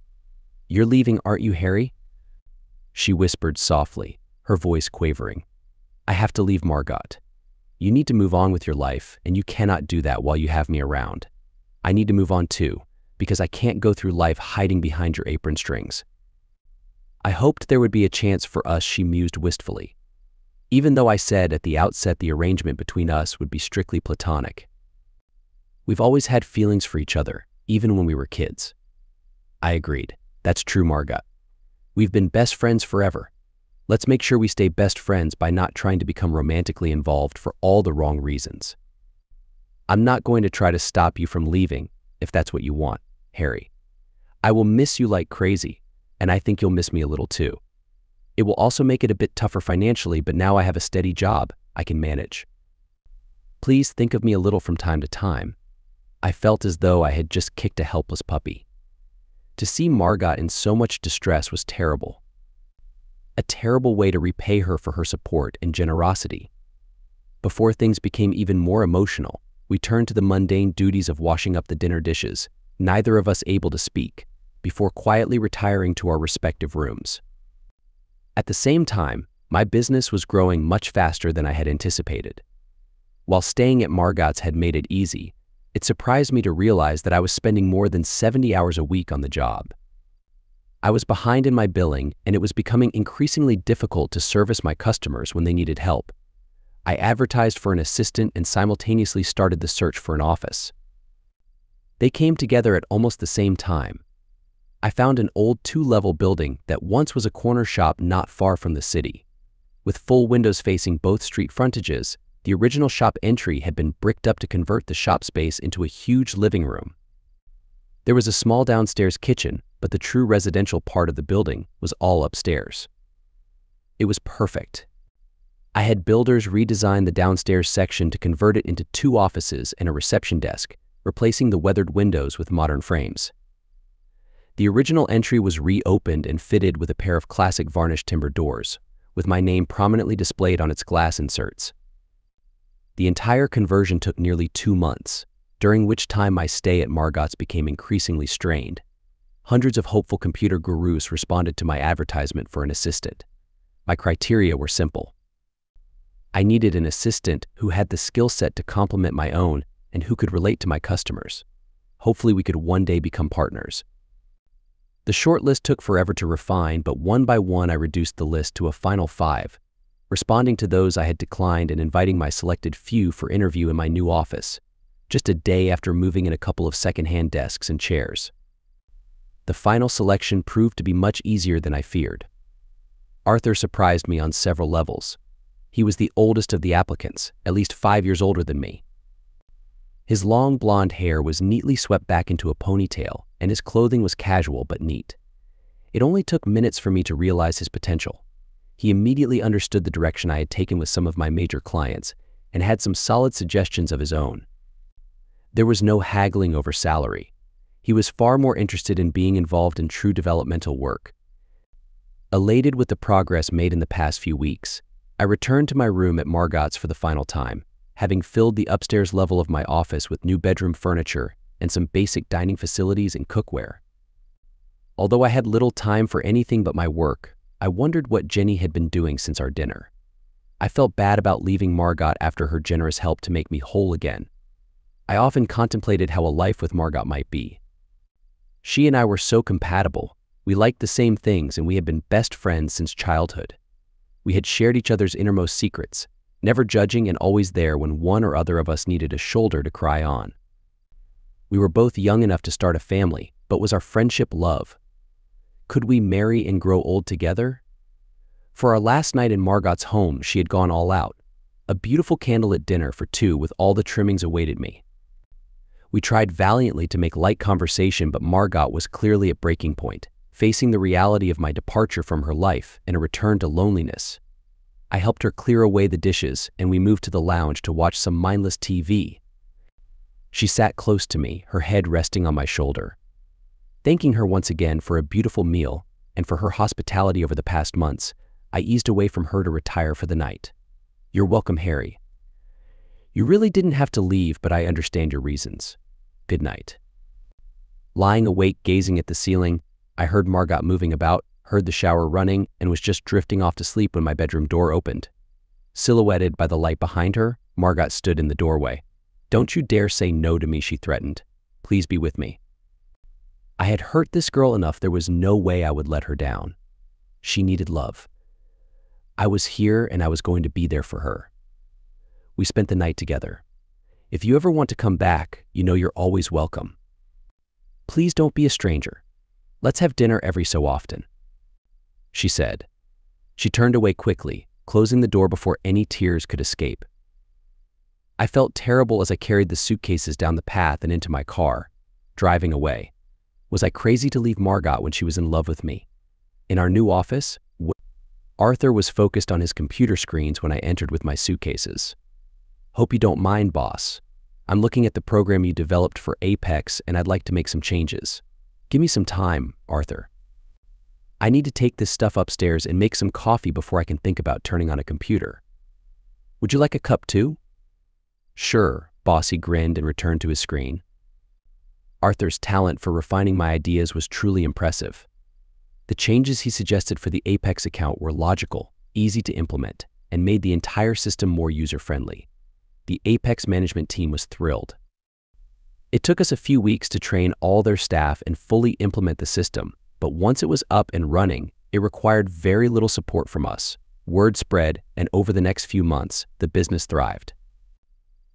You're leaving, aren't you, Harry? She whispered softly, her voice quavering. I have to leave, Margot. You need to move on with your life, and you cannot do that while you have me around. I need to move on too, because I can't go through life hiding behind your apron strings. I hoped there would be a chance for us, she mused wistfully. Even though I said at the outset the arrangement between us would be strictly platonic. We've always had feelings for each other, even when we were kids. I agreed. That's true, Margot. We've been best friends forever. Let's make sure we stay best friends by not trying to become romantically involved for all the wrong reasons. I'm not going to try to stop you from leaving, if that's what you want, Harry. I will miss you like crazy, and I think you'll miss me a little too. It will also make it a bit tougher financially, but now I have a steady job I can manage. Please think of me a little from time to time. I felt as though I had just kicked a helpless puppy. To see Margot in so much distress was terrible. A terrible way to repay her for her support and generosity. Before things became even more emotional, we turned to the mundane duties of washing up the dinner dishes, neither of us able to speak, before quietly retiring to our respective rooms. At the same time, my business was growing much faster than I had anticipated. While staying at Margot's had made it easy, it surprised me to realize that I was spending more than 70 hours a week on the job. I was behind in my billing, and it was becoming increasingly difficult to service my customers when they needed help. I advertised for an assistant and simultaneously started the search for an office. They came together at almost the same time. I found an old 2-level building that once was a corner shop not far from the city. With full windows facing both street frontages, the original shop entry had been bricked up to convert the shop space into a huge living room. There was a small downstairs kitchen, but the true residential part of the building was all upstairs. It was perfect. I had builders redesign the downstairs section to convert it into 2 offices and a reception desk, replacing the weathered windows with modern frames. The original entry was reopened and fitted with a pair of classic varnished timber doors, with my name prominently displayed on its glass inserts. The entire conversion took nearly 2 months, during which time my stay at Margot's became increasingly strained. Hundreds of hopeful computer gurus responded to my advertisement for an assistant. My criteria were simple. I needed an assistant who had the skill set to complement my own and who could relate to my customers. Hopefully we could one day become partners. The short list took forever to refine, but one by one I reduced the list to a final 5, responding to those I had declined and inviting my selected few for interview in my new office, just a day after moving in a couple of second-hand desks and chairs. The final selection proved to be much easier than I feared. Arthur surprised me on several levels. He was the oldest of the applicants, at least 5 years older than me. His long blonde hair was neatly swept back into a ponytail, and his clothing was casual but neat. It only took minutes for me to realize his potential. He immediately understood the direction I had taken with some of my major clients and had some solid suggestions of his own. There was no haggling over salary. He was far more interested in being involved in true developmental work. Elated with the progress made in the past few weeks, I returned to my room at Margot's for the final time, having filled the upstairs level of my office with new bedroom furniture and some basic dining facilities and cookware. Although I had little time for anything but my work, I wondered what Jenny had been doing since our dinner. I felt bad about leaving Margot after her generous help to make me whole again. I often contemplated how a life with Margot might be. She and I were so compatible. We liked the same things and we had been best friends since childhood. We had shared each other's innermost secrets, never judging and always there when one or other of us needed a shoulder to cry on. We were both young enough to start a family, but was our friendship love? Could we marry and grow old together? For our last night in Margot's home, she had gone all out. A beautiful candlelit dinner for 2 with all the trimmings awaited me. We tried valiantly to make light conversation, but Margot was clearly at breaking point, facing the reality of my departure from her life and a return to loneliness. I helped her clear away the dishes, and we moved to the lounge to watch some mindless TV. She sat close to me, her head resting on my shoulder. Thanking her once again for a beautiful meal and for her hospitality over the past months, I eased away from her to retire for the night. "You're welcome, Harry. You really didn't have to leave, but I understand your reasons. Good night." Lying awake, gazing at the ceiling, I heard Margot moving about, heard the shower running, and was just drifting off to sleep when my bedroom door opened. Silhouetted by the light behind her, Margot stood in the doorway. "Don't you dare say no to me," she threatened. "Please be with me." I had hurt this girl enough there was no way I would let her down. She needed love. I was here and I was going to be there for her. We spent the night together. "If you ever want to come back, you know you're always welcome. Please don't be a stranger. Let's have dinner every so often," she said. She turned away quickly, closing the door before any tears could escape. I felt terrible as I carried the suitcases down the path and into my car, driving away. Was I crazy to leave Margot when she was in love with me? In our new office, Arthur was focused on his computer screens when I entered with my suitcases. "Hope you don't mind, boss. I'm looking at the program you developed for Apex and I'd like to make some changes. Give me some time, Arthur. I need to take this stuff upstairs and make some coffee before I can think about turning on a computer. Would you like a cup too?" "Sure," Bossy grinned and returned to his screen. Arthur's talent for refining my ideas was truly impressive. The changes he suggested for the Apex account were logical, easy to implement, and made the entire system more user-friendly. The Apex management team was thrilled. It took us a few weeks to train all their staff and fully implement the system, but once it was up and running, it required very little support from us. Word spread, and over the next few months, the business thrived.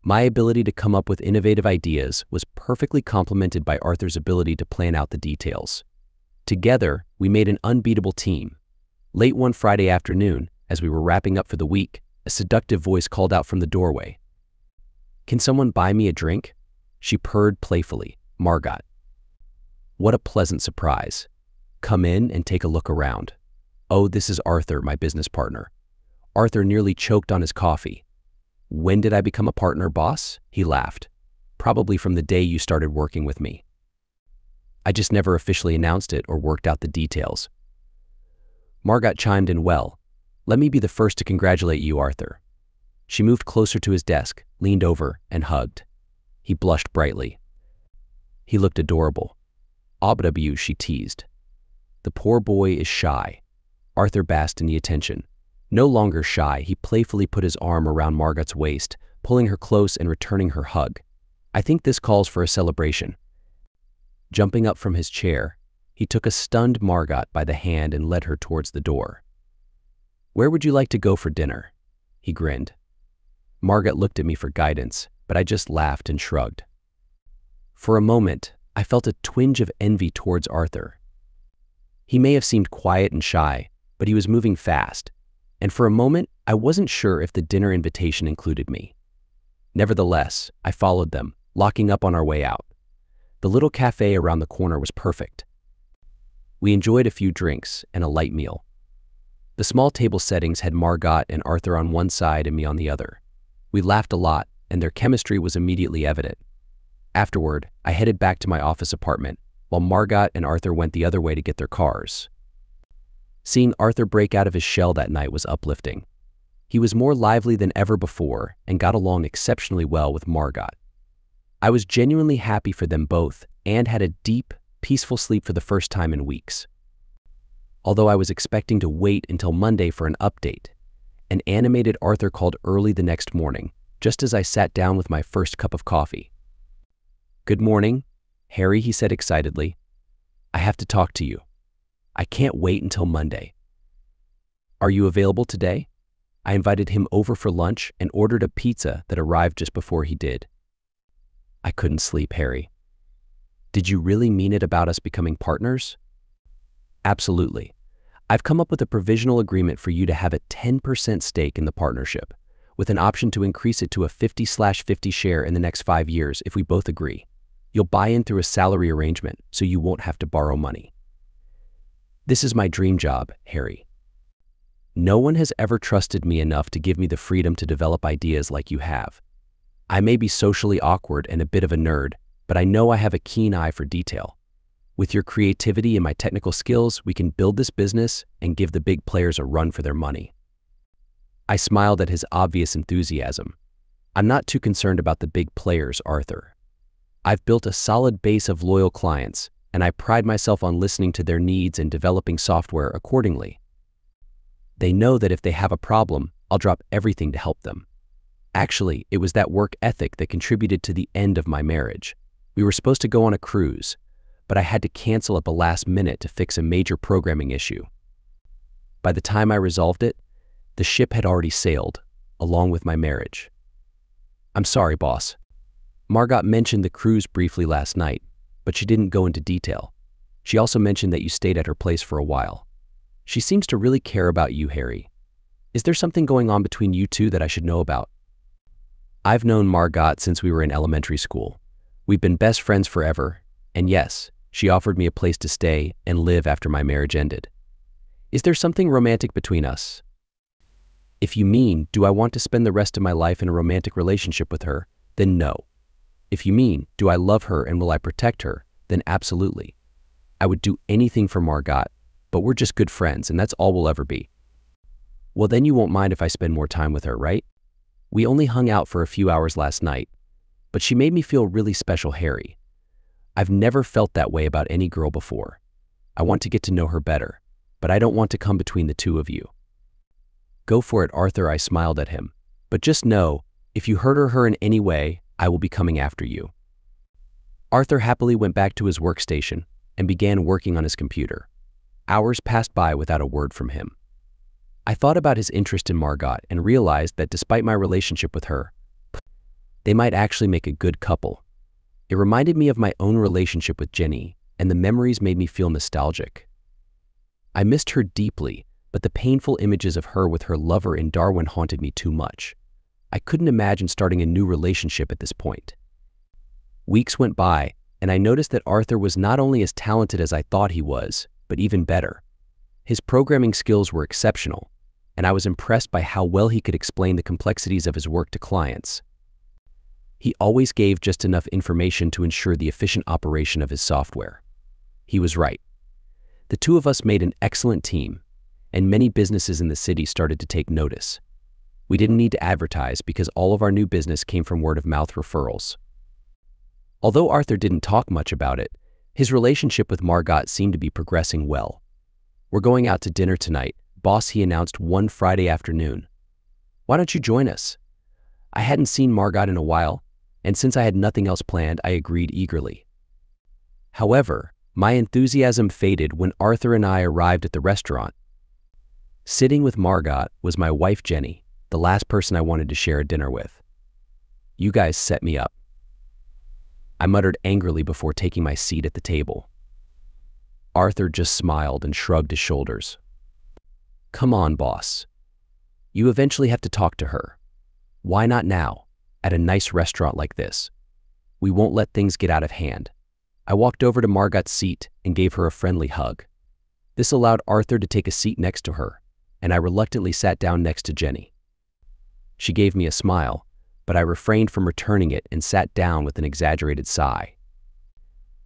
My ability to come up with innovative ideas was perfectly complemented by Arthur's ability to plan out the details. Together, we made an unbeatable team. Late one Friday afternoon, as we were wrapping up for the week, a seductive voice called out from the doorway. "Can someone buy me a drink?" She purred playfully. "Margot." What a pleasant surprise. "Come in and take a look around." "Oh, this is Arthur, my business partner." Arthur nearly choked on his coffee. "When did I become a partner, boss?" He laughed. "Probably from the day you started working with me. I just never officially announced it or worked out the details." Margot chimed in, "Well, let me be the first to congratulate you, Arthur." She moved closer to his desk, leaned over, and hugged. He blushed brightly. He looked adorable. "OBW," she teased. "The poor boy is shy." Arthur basked in the attention. No longer shy, he playfully put his arm around Margot's waist, pulling her close and returning her hug. "I think this calls for a celebration." Jumping up from his chair, he took a stunned Margot by the hand and led her towards the door. "Where would you like to go for dinner?" He grinned. Margot looked at me for guidance, but I just laughed and shrugged. For a moment, I felt a twinge of envy towards Arthur. He may have seemed quiet and shy, but he was moving fast, and for a moment, I wasn't sure if the dinner invitation included me. Nevertheless, I followed them, locking up on our way out. The little cafe around the corner was perfect. We enjoyed a few drinks and a light meal. The small table settings had Margot and Arthur on one side and me on the other. We laughed a lot, and their chemistry was immediately evident. Afterward, I headed back to my office apartment, while Margot and Arthur went the other way to get their cars. Seeing Arthur break out of his shell that night was uplifting. He was more lively than ever before and got along exceptionally well with Margot. I was genuinely happy for them both and had a deep, peaceful sleep for the first time in weeks. Although I was expecting to wait until Monday for an update, an animated Arthur called early the next morning, just as I sat down with my first cup of coffee. "Good morning, Harry," he said excitedly. "I have to talk to you. I can't wait until Monday. Are you available today?" I invited him over for lunch and ordered a pizza that arrived just before he did. "I couldn't sleep, Harry." "Did you really mean it about us becoming partners?" "Absolutely. I've come up with a provisional agreement for you to have a 10% stake in the partnership, with an option to increase it to a 50/50 share in the next 5 years if we both agree. You'll buy in through a salary arrangement, so you won't have to borrow money." "This is my dream job, Harry. No one has ever trusted me enough to give me the freedom to develop ideas like you have. I may be socially awkward and a bit of a nerd, but I know I have a keen eye for detail. With your creativity and my technical skills, we can build this business and give the big players a run for their money." I smiled at his obvious enthusiasm. "I'm not too concerned about the big players, Arthur. I've built a solid base of loyal clients, and I pride myself on listening to their needs and developing software accordingly. They know that if they have a problem, I'll drop everything to help them. Actually, it was that work ethic that contributed to the end of my marriage. We were supposed to go on a cruise, but I had to cancel at the last minute to fix a major programming issue. By the time I resolved it, the ship had already sailed, along with my marriage." "I'm sorry, boss. Margot mentioned the cruise briefly last night, but she didn't go into detail. She also mentioned that you stayed at her place for a while. She seems to really care about you, Harry. Is there something going on between you two that I should know about?" "I've known Margot since we were in elementary school. We've been best friends forever, and yes, she offered me a place to stay and live after my marriage ended. Is there something romantic between us?" "If you mean, do I want to spend the rest of my life in a romantic relationship with her, then no. If you mean, do I love her and will I protect her, then absolutely. I would do anything for Margot, but we're just good friends and that's all we'll ever be." "Well, then you won't mind if I spend more time with her, right? We only hung out for a few hours last night, but she made me feel really special, Harry. I've never felt that way about any girl before. I want to get to know her better, but I don't want to come between the two of you." "Go for it, Arthur," I smiled at him. "But just know, if you hurt her in any way, I will be coming after you." Arthur happily went back to his workstation and began working on his computer. Hours passed by without a word from him. I thought about his interest in Margot and realized that despite my relationship with her, they might actually make a good couple. It reminded me of my own relationship with Jenny, and the memories made me feel nostalgic. I missed her deeply, but the painful images of her with her lover in Darwin haunted me too much. I couldn't imagine starting a new relationship at this point. Weeks went by, and I noticed that Arthur was not only as talented as I thought he was, but even better. His programming skills were exceptional, and I was impressed by how well he could explain the complexities of his work to clients. He always gave just enough information to ensure the efficient operation of his software. He was right. The two of us made an excellent team, and many businesses in the city started to take notice. We didn't need to advertise because all of our new business came from word-of-mouth referrals. Although Arthur didn't talk much about it, his relationship with Margot seemed to be progressing well. "We're going out to dinner tonight, boss," he announced one Friday afternoon. "Why don't you join us?" I hadn't seen Margot in a while, and since I had nothing else planned, I agreed eagerly. However, my enthusiasm faded when Arthur and I arrived at the restaurant. Sitting with Margot was my wife Jenny, the last person I wanted to share a dinner with. "You guys set me up," I muttered angrily before taking my seat at the table. Arthur just smiled and shrugged his shoulders. "Come on, boss. You eventually have to talk to her. Why not now, at a nice restaurant like this? We won't let things get out of hand." I walked over to Margot's seat and gave her a friendly hug. This allowed Arthur to take a seat next to her, and I reluctantly sat down next to Jenny. She gave me a smile, but I refrained from returning it and sat down with an exaggerated sigh.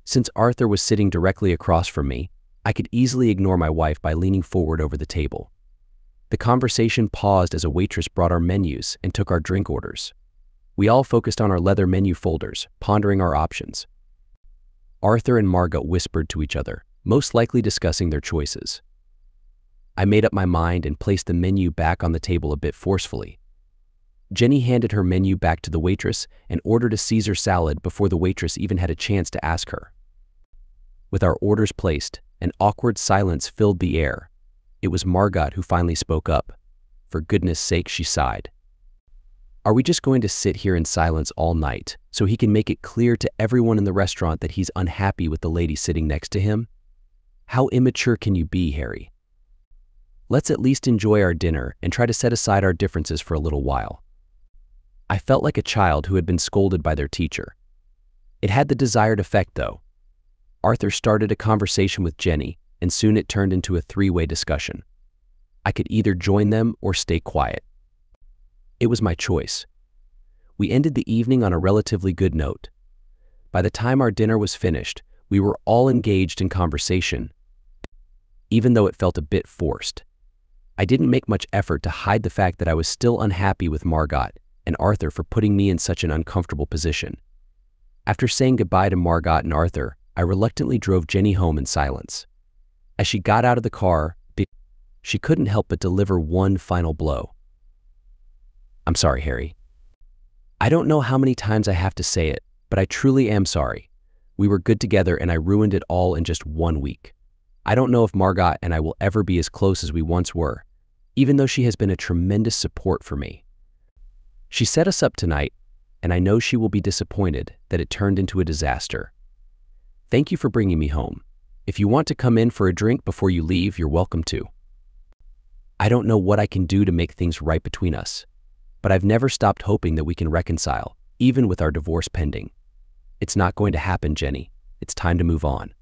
Since Arthur was sitting directly across from me, I could easily ignore my wife by leaning forward over the table. The conversation paused as a waitress brought our menus and took our drink orders. We all focused on our leather menu folders, pondering our options. Arthur and Margot whispered to each other, most likely discussing their choices. I made up my mind and placed the menu back on the table a bit forcefully. Jenny handed her menu back to the waitress and ordered a Caesar salad before the waitress even had a chance to ask her. With our orders placed, an awkward silence filled the air. It was Margot who finally spoke up. For goodness sake, she sighed. "Are we just going to sit here in silence all night so he can make it clear to everyone in the restaurant that he's unhappy with the lady sitting next to him? How immature can you be, Harry? Let's at least enjoy our dinner and try to set aside our differences for a little while." I felt like a child who had been scolded by their teacher. It had the desired effect, though. Arthur started a conversation with Jenny, and soon it turned into a three-way discussion. I could either join them or stay quiet. It was my choice. We ended the evening on a relatively good note. By the time our dinner was finished, we were all engaged in conversation, even though it felt a bit forced. I didn't make much effort to hide the fact that I was still unhappy with Margot and Arthur for putting me in such an uncomfortable position. After saying goodbye to Margot and Arthur, I reluctantly drove Jenny home in silence. As she got out of the car, she couldn't help but deliver one final blow. "I'm sorry, Harry. I don't know how many times I have to say it, but I truly am sorry. We were good together and I ruined it all in just 1 week. I don't know if Margot and I will ever be as close as we once were, even though she has been a tremendous support for me. She set us up tonight, and I know she will be disappointed that it turned into a disaster. Thank you for bringing me home. If you want to come in for a drink before you leave, you're welcome to. I don't know what I can do to make things right between us, but I've never stopped hoping that we can reconcile, even with our divorce pending. It's not going to happen, Jenny. It's time to move on.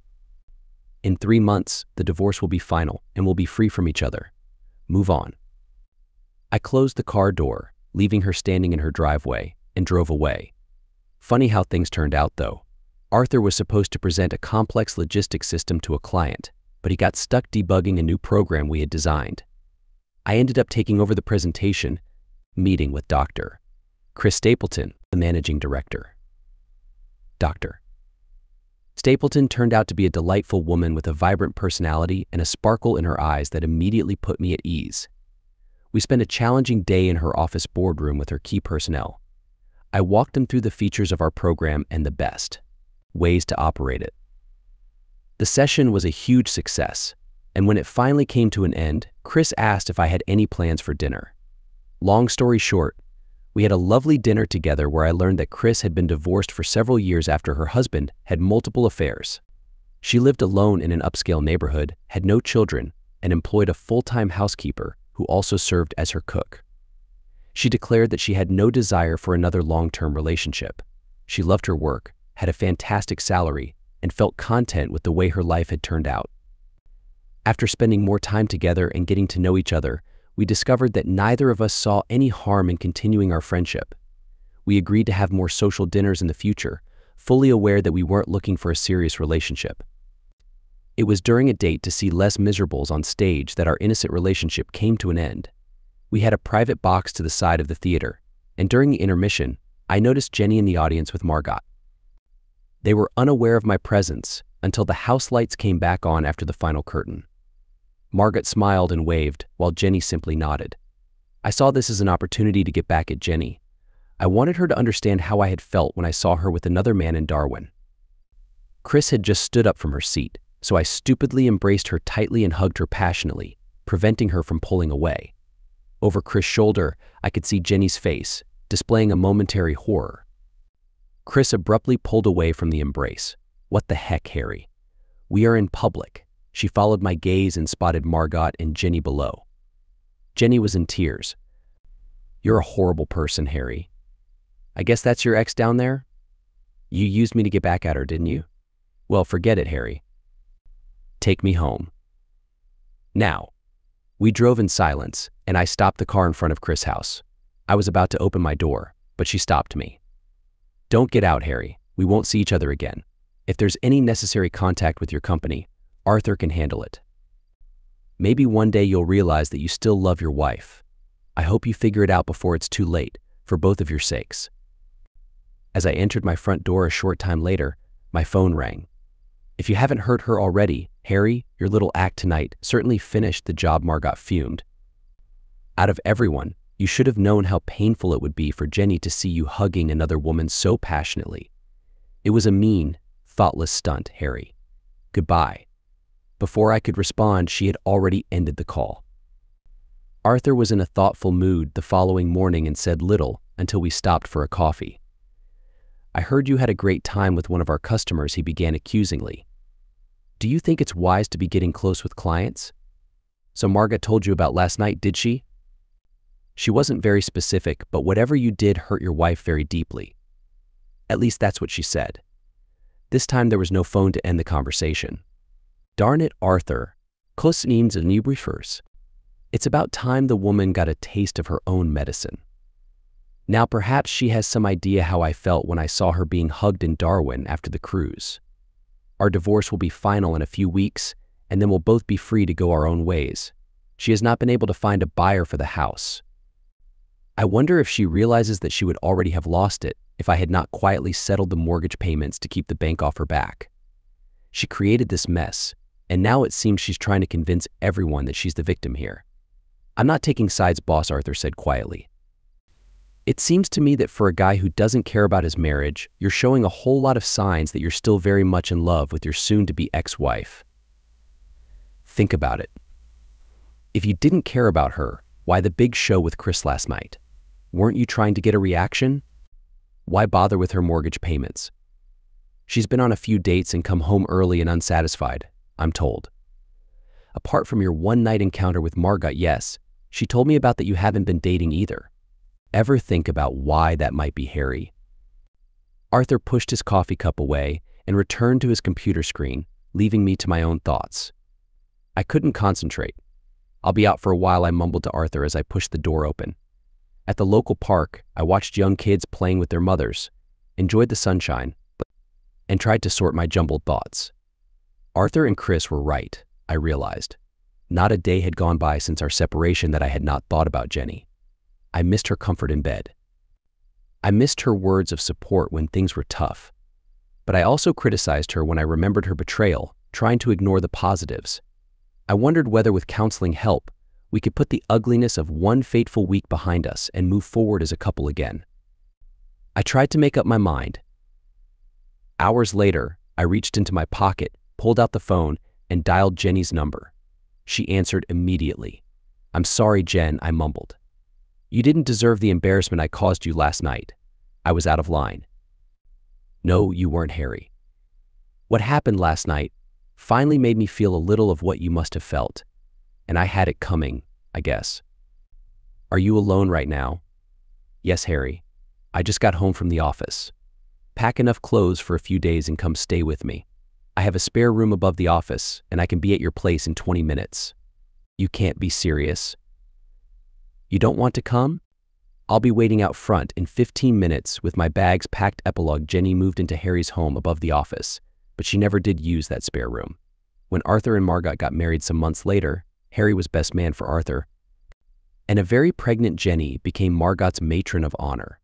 In 3 months, the divorce will be final and we'll be free from each other. Move on." I closed the car door, leaving her standing in her driveway, and drove away. Funny how things turned out, though. Arthur was supposed to present a complex logistics system to a client, but he got stuck debugging a new program we had designed. I ended up taking over the presentation, meeting with Dr. Chris Stapleton, the managing director. Dr. Stapleton turned out to be a delightful woman with a vibrant personality and a sparkle in her eyes that immediately put me at ease. We spent a challenging day in her office boardroom with her key personnel. I walked them through the features of our program and the best ways to operate it. The session was a huge success, and when it finally came to an end, Chris asked if I had any plans for dinner. Long story short, we had a lovely dinner together where I learned that Chris had been divorced for several years after her husband had multiple affairs. She lived alone in an upscale neighborhood, had no children, and employed a full-time housekeeper who also served as her cook. She declared that she had no desire for another long-term relationship. She loved her work, had a fantastic salary, and felt content with the way her life had turned out. After spending more time together and getting to know each other, we discovered that neither of us saw any harm in continuing our friendship. We agreed to have more social dinners in the future, fully aware that we weren't looking for a serious relationship. It was during a date to see Les Miserables on stage that our innocent relationship came to an end. We had a private box to the side of the theater, and during the intermission, I noticed Jenny in the audience with Margot. They were unaware of my presence until the house lights came back on after the final curtain. Margot smiled and waved, while Jenny simply nodded. I saw this as an opportunity to get back at Jenny. I wanted her to understand how I had felt when I saw her with another man in Darwin. Chris had just stood up from her seat, so I stupidly embraced her tightly and hugged her passionately, preventing her from pulling away. Over Chris' shoulder, I could see Jenny's face, displaying a momentary horror. Chris abruptly pulled away from the embrace. What the heck, Harry? We are in public. She followed my gaze and spotted Margot and Jenny below. Jenny was in tears. You're a horrible person, Harry. I guess that's your ex down there? You used me to get back at her, didn't you? Well, forget it, Harry. Take me home. Now. We drove in silence, and I stopped the car in front of Chris' house. I was about to open my door, but she stopped me. Don't get out, Harry. We won't see each other again. If there's any necessary contact with your company, Arthur can handle it. Maybe one day you'll realize that you still love your wife. I hope you figure it out before it's too late, for both of your sakes. As I entered my front door a short time later, my phone rang. If you haven't heard her already, Harry, your little act tonight certainly finished the job. Margot fumed. Out of everyone, you should have known how painful it would be for Jenny to see you hugging another woman so passionately. It was a mean, thoughtless stunt, Harry. Goodbye. Before I could respond, she had already ended the call. Arthur was in a thoughtful mood the following morning and said little until we stopped for a coffee. I heard you had a great time with one of our customers, he began accusingly. Do you think it's wise to be getting close with clients? So Margot told you about last night, did she? She wasn't very specific, but whatever you did hurt your wife very deeply. At least that's what she said. This time there was no phone to end the conversation. Darn it, Arthur. Close means a new refers. It's about time the woman got a taste of her own medicine. Now perhaps she has some idea how I felt when I saw her being hugged in Darwin after the cruise. Our divorce will be final in a few weeks, and then we'll both be free to go our own ways. She has not been able to find a buyer for the house. I wonder if she realizes that she would already have lost it if I had not quietly settled the mortgage payments to keep the bank off her back. She created this mess, and now it seems she's trying to convince everyone that she's the victim here. I'm not taking sides, boss, Arthur said quietly. It seems to me that for a guy who doesn't care about his marriage, you're showing a whole lot of signs that you're still very much in love with your soon-to-be ex-wife. Think about it. If you didn't care about her, why the big show with Chris last night? Weren't you trying to get a reaction? Why bother with her mortgage payments? She's been on a few dates and come home early and unsatisfied, I'm told. Apart from your one-night encounter with Margot, yes, she told me about that you haven't been dating either. Ever think about why that might be, Harry? Arthur pushed his coffee cup away and returned to his computer screen, leaving me to my own thoughts. I couldn't concentrate. I'll be out for a while, I mumbled to Arthur as I pushed the door open. At the local park, I watched young kids playing with their mothers, enjoyed the sunshine, and tried to sort my jumbled thoughts. Arthur and Chris were right, I realized. Not a day had gone by since our separation that I had not thought about Jenny. I missed her comfort in bed. I missed her words of support when things were tough. But I also criticized her when I remembered her betrayal, trying to ignore the positives. I wondered whether with counseling help, we could put the ugliness of one fateful week behind us and move forward as a couple again. I tried to make up my mind. Hours later, I reached into my pocket, pulled out the phone, and dialed Jenny's number. She answered immediately. I'm sorry, Jen, I mumbled. You didn't deserve the embarrassment I caused you last night. I was out of line. No, you weren't, Harry. What happened last night finally made me feel a little of what you must have felt. And I had it coming, I guess. Are you alone right now? Yes, Harry. I just got home from the office. Pack enough clothes for a few days and come stay with me. I have a spare room above the office, and I can be at your place in 20 minutes. You can't be serious. You don't want to come? I'll be waiting out front in 15 minutes with my bags packed. Epilogue. Jenny moved into Harry's home above the office, but she never did use that spare room. When Arthur and Margot got married some months later, Harry was best man for Arthur, and a very pregnant Jenny became Margot's matron of honor.